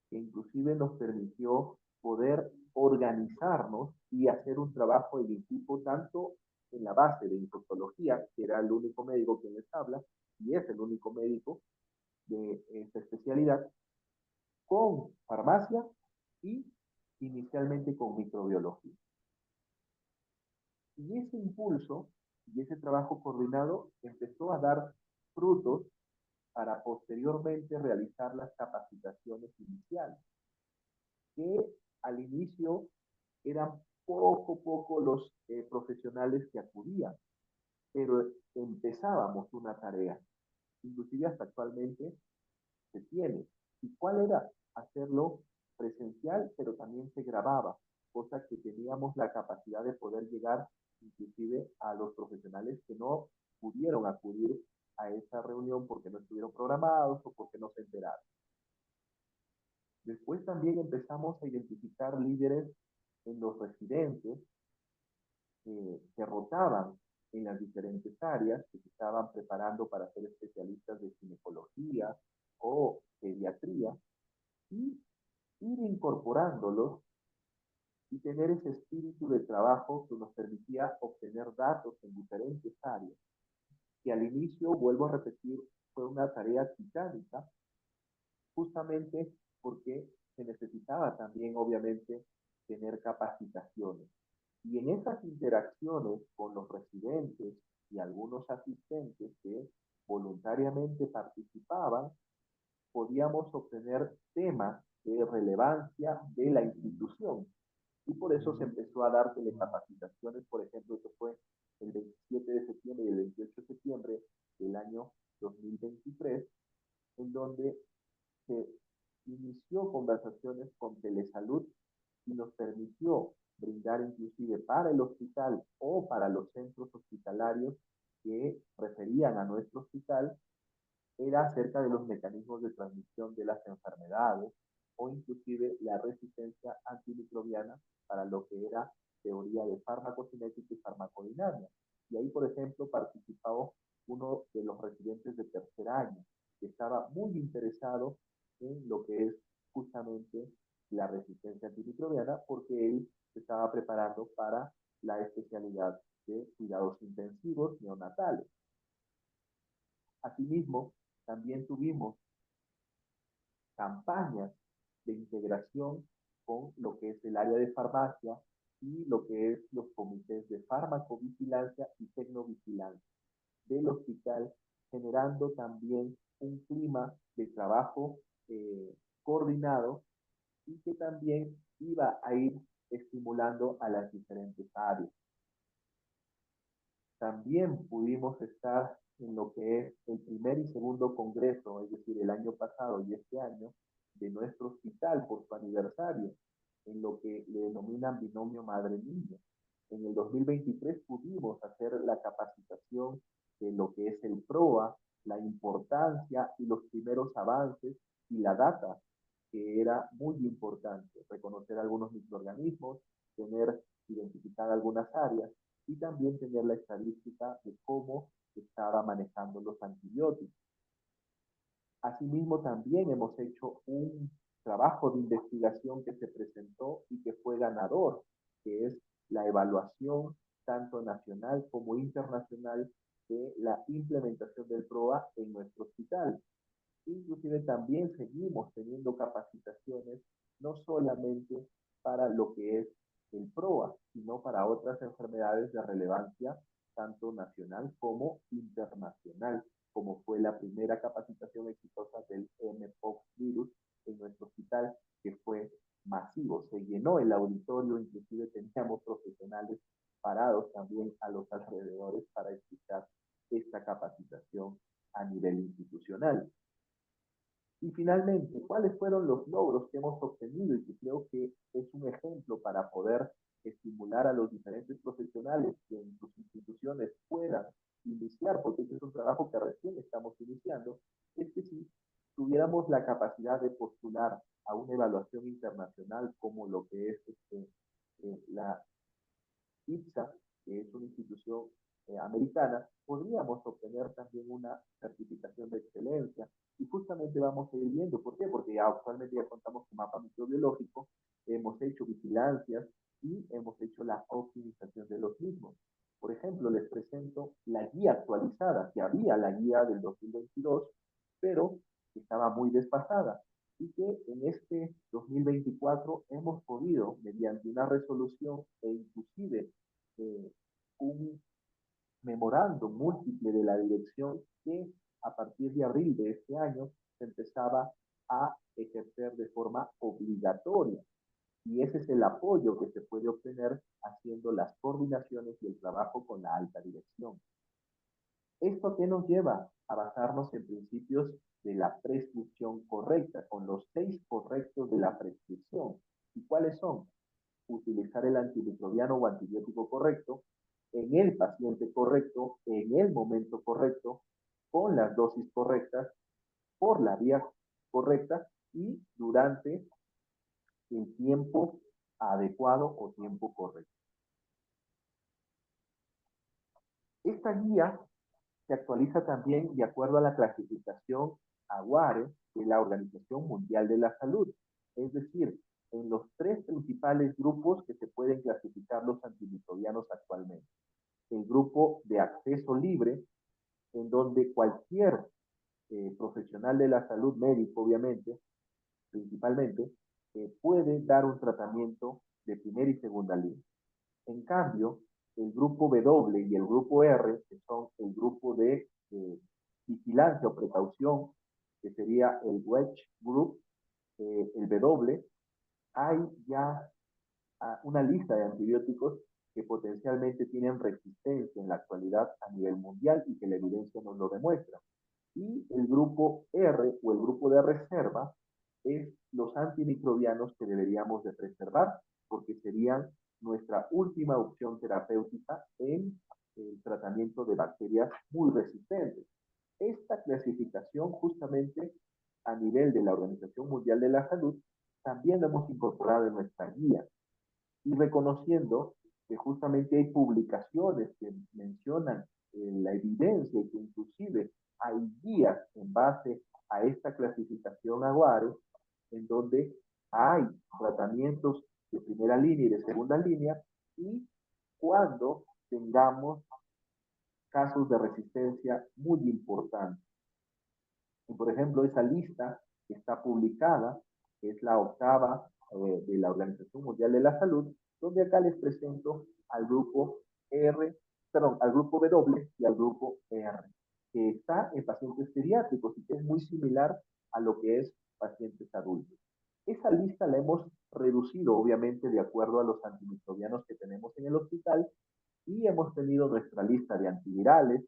S1: que inclusive nos permitió poder organizarnos y hacer un trabajo en equipo tanto en la base de infectología, que era el único médico que les habla, y es el único médico de esta especialidad, con farmacia y inicialmente con microbiología. Y ese impulso y ese trabajo coordinado empezó a dar frutos para posteriormente realizar las capacitaciones iniciales, que al inicio eran poco los profesionales que acudían, pero empezábamos una tarea, inclusive hasta actualmente se tiene. ¿Y cuál era? Hacerlo presencial, pero también se grababa, cosa que teníamos la capacidad de poder llegar inclusive a los profesionales que no pudieron acudir a esa reunión porque no estuvieron programados o porque no se enteraron. Después también empezamos a identificar líderes en los residentes que rotaban en las diferentes áreas, que se estaban preparando para ser especialistas de ginecología o pediatría, y ir incorporándolos y tener ese espíritu de trabajo que nos permitía obtener datos en diferentes áreas, que al inicio, vuelvo a repetir, fue una tarea titánica, justamente porque se necesitaba también, obviamente, tener capacitaciones. Y en esas interacciones con los residentes y algunos asistentes que voluntariamente participaban, podíamos obtener temas de relevancia de la institución. Y por eso se empezó a dar telecapacitaciones, por ejemplo, esto fue el 27 de septiembre y el 28 de septiembre del año 2023, en donde se inició conversaciones con Telesalud y nos permitió brindar inclusive para el hospital o para los centros hospitalarios que referían a nuestro hospital, era acerca de los mecanismos de transmisión de las enfermedades o inclusive la resistencia antimicrobiana para lo que era teoría de farmacocinética y farmacodinámica. Y ahí, por ejemplo, participó uno de los residentes de tercer año, que estaba muy interesado en lo que es justamente la resistencia antimicrobiana, porque él se estaba preparando para la especialidad de cuidados intensivos neonatales. Asimismo, también tuvimos campañas de integración con lo que es el área de farmacia y lo que es los comités de farmacovigilancia y tecnovigilancia del hospital, generando también un clima de trabajo coordinado y que también iba a ir estimulando a las diferentes áreas. También pudimos estar en lo que es el primer y segundo congreso, es decir, el año pasado y este año, de nuestro hospital por su aniversario, en lo que le denominan binomio madre-niño. En el 2023 pudimos hacer la capacitación de lo que es el PROA, la importancia y los primeros avances y la data, que era muy importante, reconocer algunos microorganismos, tener identificar algunas áreas y también tener la estadística de cómo estaba manejando los antibióticos. Asimismo, también hemos hecho un trabajo de investigación que se presentó y que fue ganador, que es la evaluación tanto nacional como internacional de la implementación del PROA en nuestro hospital. Inclusive también seguimos teniendo capacitaciones, no solamente para lo que es el PROA, sino para otras enfermedades de relevancia tanto nacional como internacional, como fue la primera capacitación exitosa del mpox virus en nuestro hospital, que fue masivo, se llenó el auditorio, inclusive teníamos profesionales parados también a los alrededores para escuchar esta capacitación a nivel institucional. Y finalmente, ¿cuáles fueron los logros que hemos obtenido? Y que creo que es un ejemplo para poder estimular a los diferentes profesionales que en sus instituciones puedan iniciar, porque este es un trabajo que recién estamos iniciando, es que si tuviéramos la capacidad de postular a una evaluación internacional como lo que es la IPSA, que es una institución americana, podríamos obtener también una certificación de excelencia. Y justamente vamos a ir viendo, ¿por qué? Porque ya actualmente ya contamos con mapa microbiológico, hemos hecho vigilancias y hemos hecho la optimización de los mismos. Por ejemplo, les presento la guía actualizada, que había la guía del 2022, pero estaba muy desfasada y que en este 2024 hemos podido, mediante una resolución e inclusive un memorándum múltiple de la dirección, que a partir de abril de este año se empezaba a ejercer de forma obligatoria. Y ese es el apoyo que se puede obtener haciendo las coordinaciones y el trabajo con la alta dirección. ¿Esto qué nos lleva? A basarnos en principios de la prescripción correcta, con los 6 correctos de la prescripción. ¿Y cuáles son? Utilizar el antimicrobiano o antibiótico correcto, en el paciente correcto, en el momento correcto, con las dosis correctas, por la vía correcta y durante el tiempo adecuado o tiempo correcto. Esta guía se actualiza también de acuerdo a la clasificación AWARE de la Organización Mundial de la Salud, es decir, en los 3 principales grupos que se pueden clasificar los antimicrobianos actualmente. El grupo de acceso libre, en donde cualquier profesional de la salud, médico obviamente, principalmente, puede dar un tratamiento de primera y segunda línea. En cambio, el grupo W y el grupo R, que son el grupo de vigilancia o precaución, que sería el Wedge Group, el W, hay ya una lista de antibióticos que potencialmente tienen resistencia en la actualidad a nivel mundial y que la evidencia nos lo demuestra. Y el grupo R o el grupo de reserva es los antimicrobianos que deberíamos de preservar porque serían nuestra última opción terapéutica en el tratamiento de bacterias muy resistentes. Esta clasificación justamente a nivel de la Organización Mundial de la Salud también la hemos incorporado en nuestra guía y reconociendo que justamente hay publicaciones que mencionan la evidencia y que inclusive hay guías en base a esta clasificación AGUARE en donde hay tratamientos de primera línea y de segunda línea y cuando tengamos casos de resistencia muy importantes. Y por ejemplo, esa lista que está publicada, que es la octava de la Organización Mundial de la Salud, donde acá les presento al grupo al grupo W y al grupo R, que está en pacientes pediátricos y que es muy similar a lo que es pacientes adultos. Esa lista la hemos reducido, obviamente, de acuerdo a los antimicrobianos que tenemos en el hospital y hemos tenido nuestra lista de antivirales,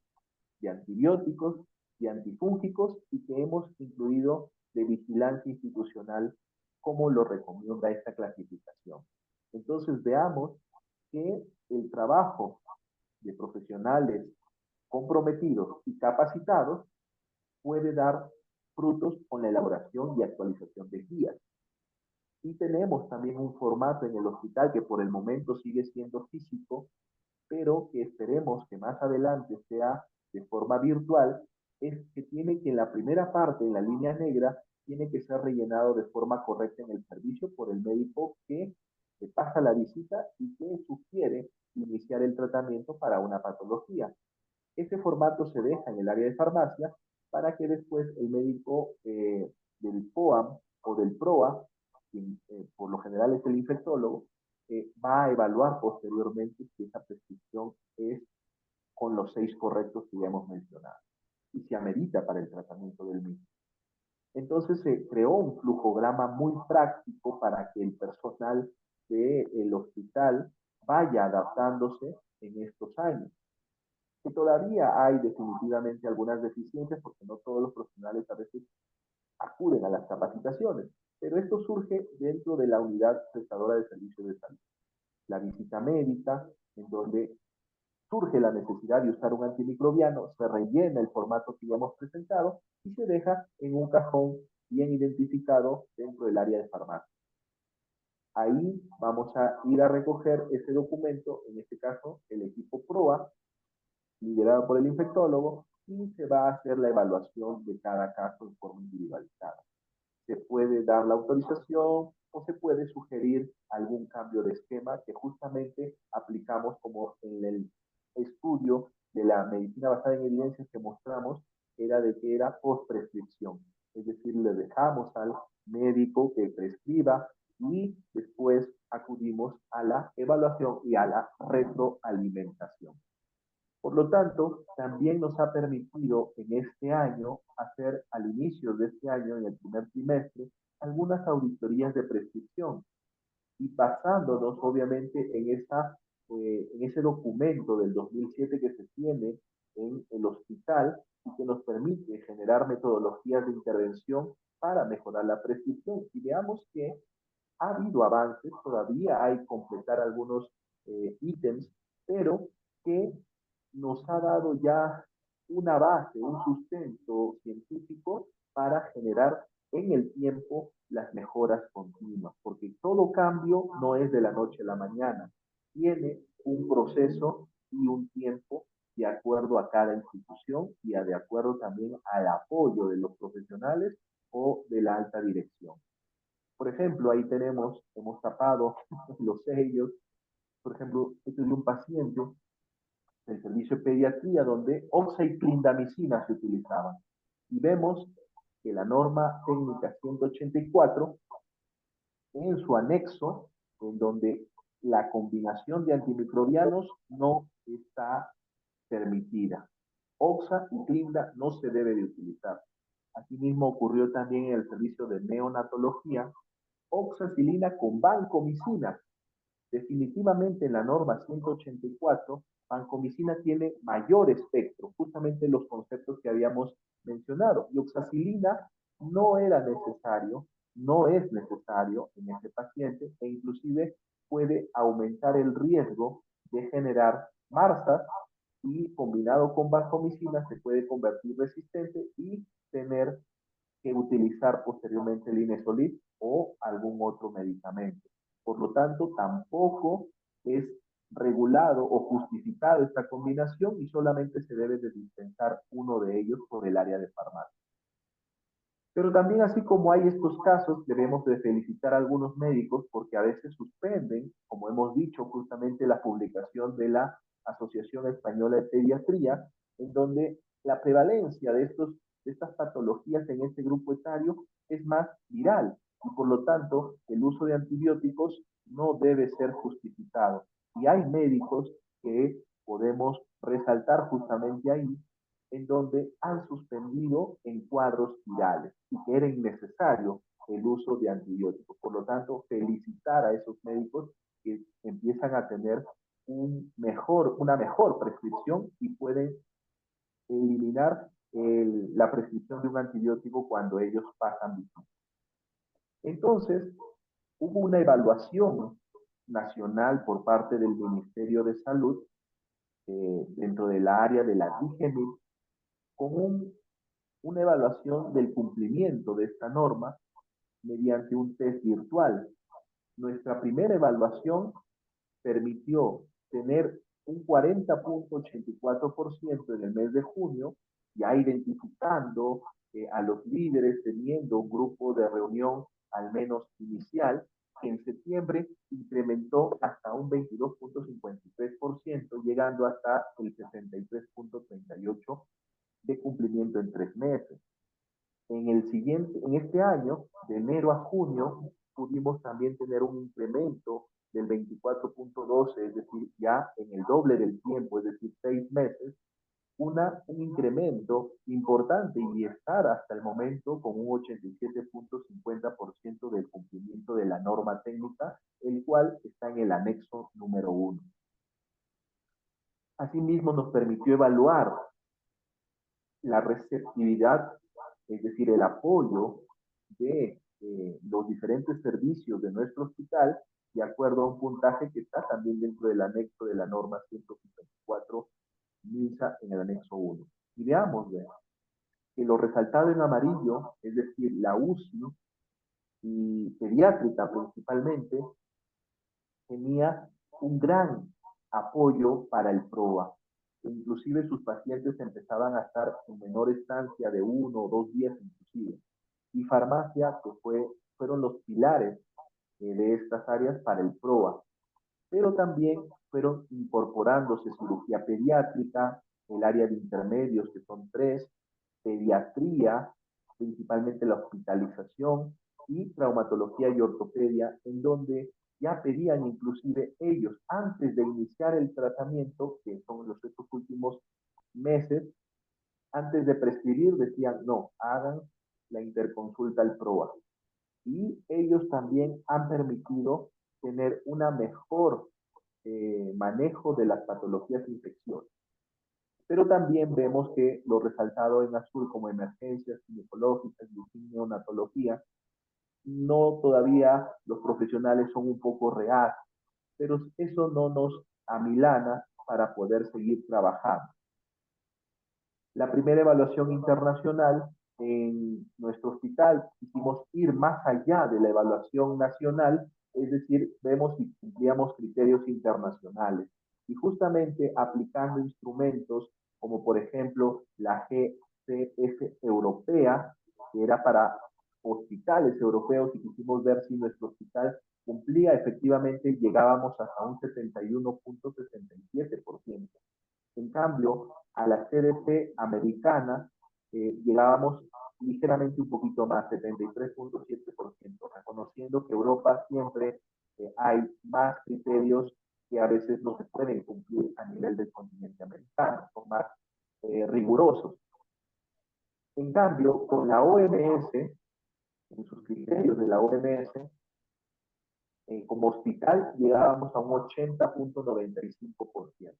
S1: de antibióticos y antifúngicos y que hemos incluido de vigilancia institucional como lo recomienda esta clasificación. Entonces veamos que el trabajo de profesionales comprometidos y capacitados puede dar frutos con la elaboración y actualización de guías. Y tenemos también un formato en el hospital que por el momento sigue siendo físico, pero que esperemos que más adelante sea de forma virtual, es que tiene que en la primera parte, en la línea negra, tiene que ser rellenado de forma correcta en el servicio por el médico que pasa la visita y que sugiere iniciar el tratamiento para una patología. Ese formato se deja en el área de farmacia para que después el médico del POAM o del PROA, quien por lo general es el infectólogo, va a evaluar posteriormente si esa prescripción es con los 6 correctos que ya hemos mencionado y se amerita para el tratamiento del mismo. Entonces se creó un flujograma muy práctico para que el personal del hospital vaya adaptándose en estos años. Que todavía hay definitivamente algunas deficiencias porque no todos los profesionales a veces acuden a las capacitaciones, pero esto surge dentro de la unidad prestadora de servicios de salud. La visita médica, en donde surge la necesidad de usar un antimicrobiano, se rellena el formato que ya hemos presentado y se deja en un cajón bien identificado dentro del área de farmacia. Ahí vamos a ir a recoger ese documento, en este caso el equipo PROA, liderado por el infectólogo, y se va a hacer la evaluación de cada caso en forma individualizada. Se puede dar la autorización o se puede sugerir algún cambio de esquema que justamente aplicamos como en el estudio de la medicina basada en evidencias que mostramos, era de que era post-prescripción. Es decir, le dejamos al médico que prescriba y después acudimos a la evaluación y a la retroalimentación. Por lo tanto, también nos ha permitido en este año hacer al inicio de este año, en el primer trimestre, algunas auditorías de prescripción y basándonos obviamente en ese documento del 2007 que se tiene en el hospital y que nos permite generar metodologías de intervención para mejorar la prescripción. Y veamos que ha habido avances, todavía hay que completar algunos ítems, pero que nos ha dado ya una base, un sustento científico para generar en el tiempo las mejoras continuas, porque todo cambio no es de la noche a la mañana, tiene un proceso y un tiempo de acuerdo a cada institución y de acuerdo también al apoyo de los profesionales o de la alta dirección. Por ejemplo, ahí hemos tapado los sellos. Por ejemplo, este es de un paciente del servicio de pediatría donde oxa y clindamicina se utilizaban. Y vemos que la norma técnica 184, en su anexo, en donde la combinación de antimicrobianos no está permitida. Oxa y clinda no se debe de utilizar. Asimismo ocurrió también en el servicio de neonatología, oxacilina con vancomicina. Definitivamente en la norma 184, vancomicina tiene mayor espectro, justamente los conceptos que habíamos mencionado. Y oxacilina no era necesario, no es necesario en este paciente e inclusive puede aumentar el riesgo de generar marsas y combinado con vancomicina se puede convertir resistente y tener que utilizar posteriormente el Inesolid o algún otro medicamento. Por lo tanto, tampoco es regulado o justificado esta combinación y solamente se debe de dispensar uno de ellos por el área de farmacia. Pero también así como hay estos casos, debemos de felicitar a algunos médicos porque a veces suspenden, como hemos dicho, justamente la publicación de la Asociación Española de Pediatría, en donde la prevalencia de estas patologías en este grupo etario es más viral y por lo tanto el uso de antibióticos no debe ser justificado. Y hay médicos que podemos resaltar justamente ahí en donde han suspendido en cuadros virales y que era innecesario el uso de antibióticos. Por lo tanto, felicitar a esos médicos que empiezan a tener una mejor prescripción y pueden eliminar la prescripción de un antibiótico cuando ellos pasan visita. Entonces, hubo una evaluación nacional por parte del Ministerio de Salud dentro del área de la DIGEMIT con una evaluación del cumplimiento de esta norma mediante un test virtual. Nuestra primera evaluación permitió tener un 40.84% en el mes de junio, ya identificando a los líderes, teniendo un grupo de reunión al menos inicial, que en septiembre incrementó hasta un 22.53%, llegando hasta el 63.38% de cumplimiento en 3 meses. En este año, de enero a junio, pudimos también tener un incremento del 24.12, es decir, ya en el doble del tiempo, es decir, 6 meses, un incremento importante y estar hasta el momento con un 87.50% del cumplimiento de la norma técnica, el cual está en el anexo número 1. Asimismo, nos permitió evaluar la receptividad, es decir, el apoyo de los diferentes servicios de nuestro hospital, de acuerdo a un puntaje que está también dentro del anexo de la norma 154 MISA en el anexo 1. Y veamos que lo resaltado en amarillo, es decir, la UCI y pediátrica principalmente, tenía un gran apoyo para el PROA. inclusive sus pacientes empezaban a estar en menor estancia de 1 o 2 días inclusive. Y farmacia, que fueron los pilares de estas áreas para el PROA, pero también fueron incorporándose cirugía pediátrica, el área de intermedios, que son tres, pediatría, principalmente la hospitalización, y traumatología y ortopedia, en donde ya pedían inclusive ellos, antes de iniciar el tratamiento, que son estos últimos meses, antes de prescribir, decían, no, hagan la interconsulta al PROA. Y ellos también han permitido tener una mejor manejo de las patologías infecciosas. Pero también vemos que lo resaltado en azul como emergencias ginecológicas, neonatología, no todavía los profesionales son un poco reacios, pero eso no nos amilana para poder seguir trabajando. La primera evaluación internacional en nuestro hospital quisimos ir más allá de la evaluación nacional, es decir, vemos si cumplíamos criterios internacionales. Y justamente aplicando instrumentos como por ejemplo la GCF europea, que era para hospitales europeos, y quisimos ver si nuestro hospital cumplía efectivamente, llegábamos hasta un 71.67%. En cambio, a la CDC americana llegábamos ligeramente un poquito más, 73.7%, reconociendo que Europa siempre hay más criterios que a veces no se pueden cumplir a nivel del continente americano, son más rigurosos. En cambio, con la OMS, en sus criterios de la OMS, como hospital llegábamos a un 80.95%.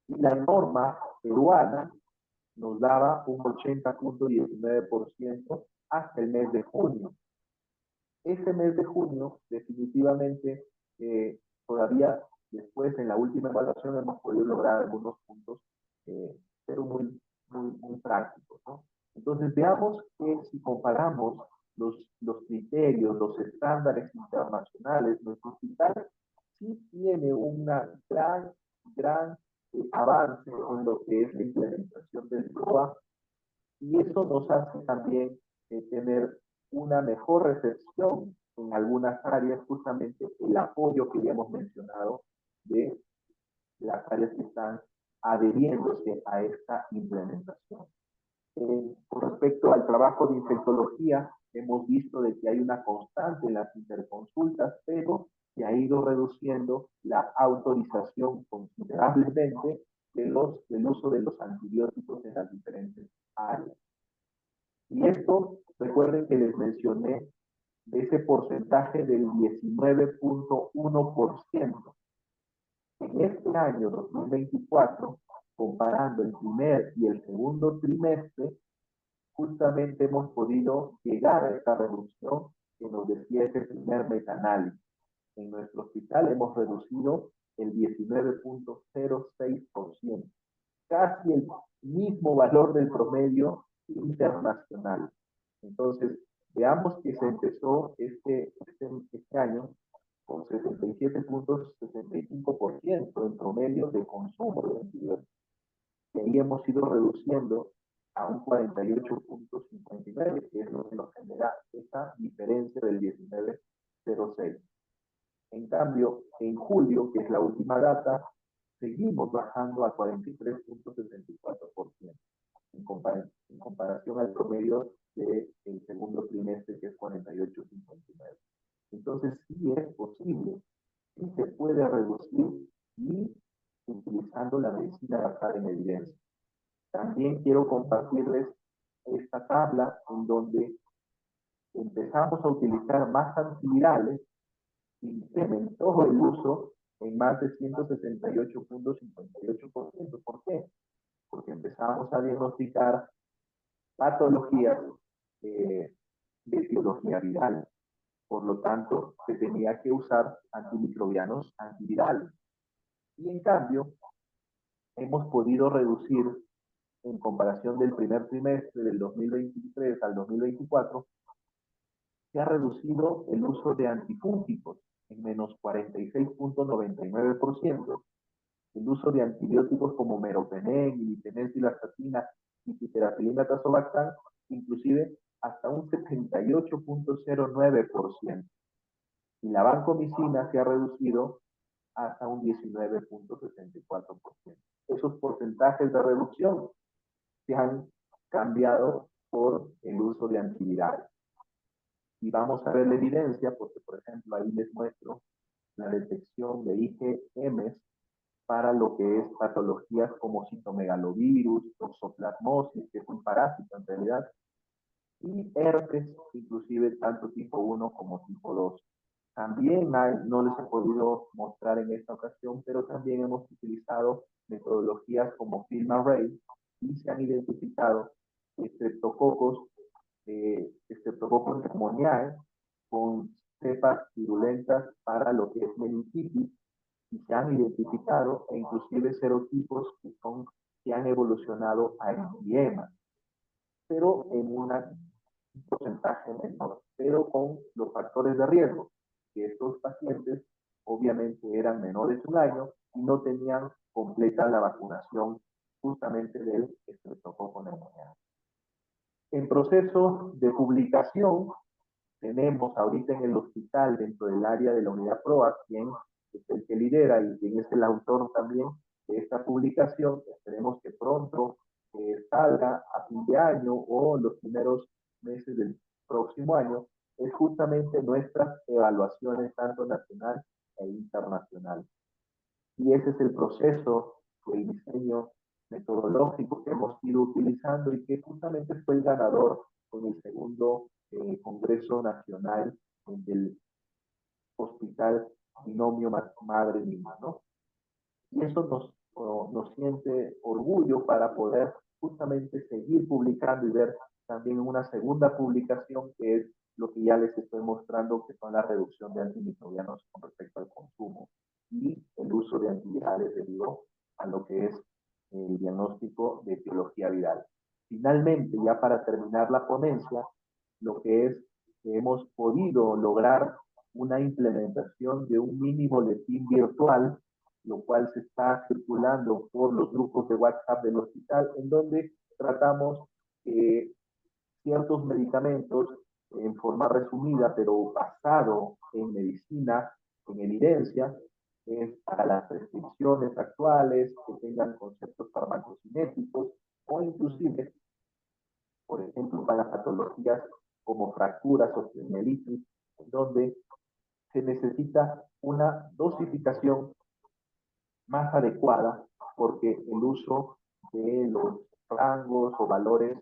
S1: Y la norma peruana nos daba un 80.19% hasta el mes de junio. Ese mes de junio, definitivamente, todavía después en la última evaluación hemos podido lograr algunos puntos, pero muy prácticos, ¿no? Entonces veamos que si comparamos los criterios, los estándares internacionales, nuestro hospital sí tiene una gran avance en lo que es la implementación del PROA, y eso nos hace también tener una mejor recepción en algunas áreas, justamente el apoyo que ya hemos mencionado de las áreas que están adheriéndose a esta implementación. Con respecto al trabajo de infectología, hemos visto de que hay una constante en las interconsultas, pero se ha ido reduciendo la autorización considerablemente del uso de los antibióticos en las diferentes áreas. Y esto, recuerden que les mencioné de ese porcentaje del 19.1%. En este año 2024, comparando el primer y el segundo trimestre, justamente hemos podido llegar a esta reducción que nos decía ese primer metaanálisis. En nuestro hospital hemos reducido el 19.06%, casi el mismo valor del promedio internacional. Entonces, veamos que se empezó este año con 67.65% en promedio de consumo de antibióticos. Y ahí hemos ido reduciendo a un 48.59, que es lo que nos genera esa diferencia del 19.06. En cambio, en julio, que es la última data, seguimos bajando a 43.64% en comparación al promedio del segundo trimestre, que es 48.59. Entonces, sí es posible, sí se puede reducir, y utilizando la medicina basada en evidencia. También quiero compartirles esta tabla en donde empezamos a utilizar más antivirales, incrementó el uso en más de 168.58%. ¿Por qué? Porque empezamos a diagnosticar patologías de etiología viral. Por lo tanto, se tenía que usar antimicrobianos antivirales. Y en cambio, hemos podido reducir, en comparación del primer trimestre del 2023 al 2024, se ha reducido el uso de antifúngicos en menos 46.99%, El uso de antibióticos como meropenem, imipenem, cilastatina y piperacilina tazobactam, inclusive hasta un 78.09%. Y la vancomicina se ha reducido hasta un 19.64%. Esos porcentajes de reducción se han cambiado por el uso de antivirales. Y vamos a ver la evidencia, porque por ejemplo ahí les muestro la detección de IgM para lo que es patologías como citomegalovirus, toxoplasmosis, que es un parásito en realidad, y herpes, inclusive tanto tipo 1 como tipo 2. También no les he podido mostrar en esta ocasión, pero también hemos utilizado metodologías como Film Array y se han identificado estreptococos, estreptococos pneumoniae con cepas virulentas para lo que es meningitis y se han identificado e inclusive serotipos que han evolucionado a empiema, pero en un porcentaje menor, pero con los factores de riesgo, que estos pacientes obviamente eran menores de un año y no tenían completa la vacunación justamente del estreptococo neumoniae. En proceso de publicación, tenemos ahorita en el hospital, dentro del área de la unidad PROA, quien es el que lidera y quien es el autor también de esta publicación. Esperemos que pronto salga a fin de año o los primeros meses del próximo año, es justamente nuestras evaluaciones tanto nacional e internacional. Y ese es el proceso, el diseño metodológico que hemos ido utilizando y que justamente fue el ganador con el segundo Congreso Nacional del Hospital Binomio Madre-Niño, ¿no? Y eso nos siente orgullo para poder justamente seguir publicando y ver también una segunda publicación que es lo que ya les estoy mostrando, que son la reducción de antimicrobianos con respecto al consumo y el uso de antivirales debido a lo que es el diagnóstico de etiología viral. Finalmente, ya para terminar la ponencia, lo que es que hemos podido lograr una implementación de un mini boletín virtual, lo cual se está circulando por los grupos de WhatsApp del hospital, en donde tratamos ciertos medicamentos en forma resumida, pero basado en medicina, en evidencia, para las prescripciones actuales, que tengan conceptos farmacocinéticos, o inclusive, por ejemplo, para patologías como fracturas o osteomielitis, donde se necesita una dosificación más adecuada, porque el uso de los rangos o valores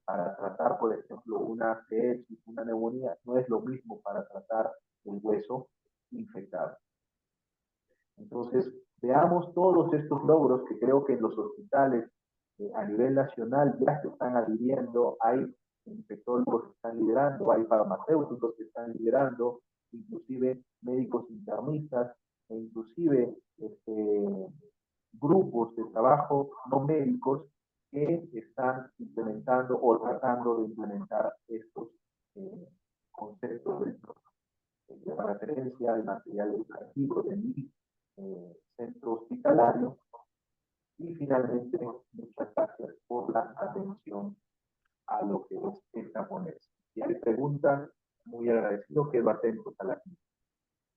S1: para tratar, por ejemplo, una sepsis, una neumonía, no es lo mismo para tratar el hueso infectado. Entonces, veamos todos estos logros que creo que en los hospitales a nivel nacional ya se están adhiriendo, hay infectólogos que están liderando, hay farmacéuticos que están liderando, inclusive médicos internistas, e inclusive grupos de trabajo no médicos que están implementando o tratando de implementar estos conceptos de referencia al material educativo de mi centro hospitalario. Y finalmente, muchas gracias por la atención a lo que es esta ponencia. Si hay preguntas, muy agradecido, quedo atento a la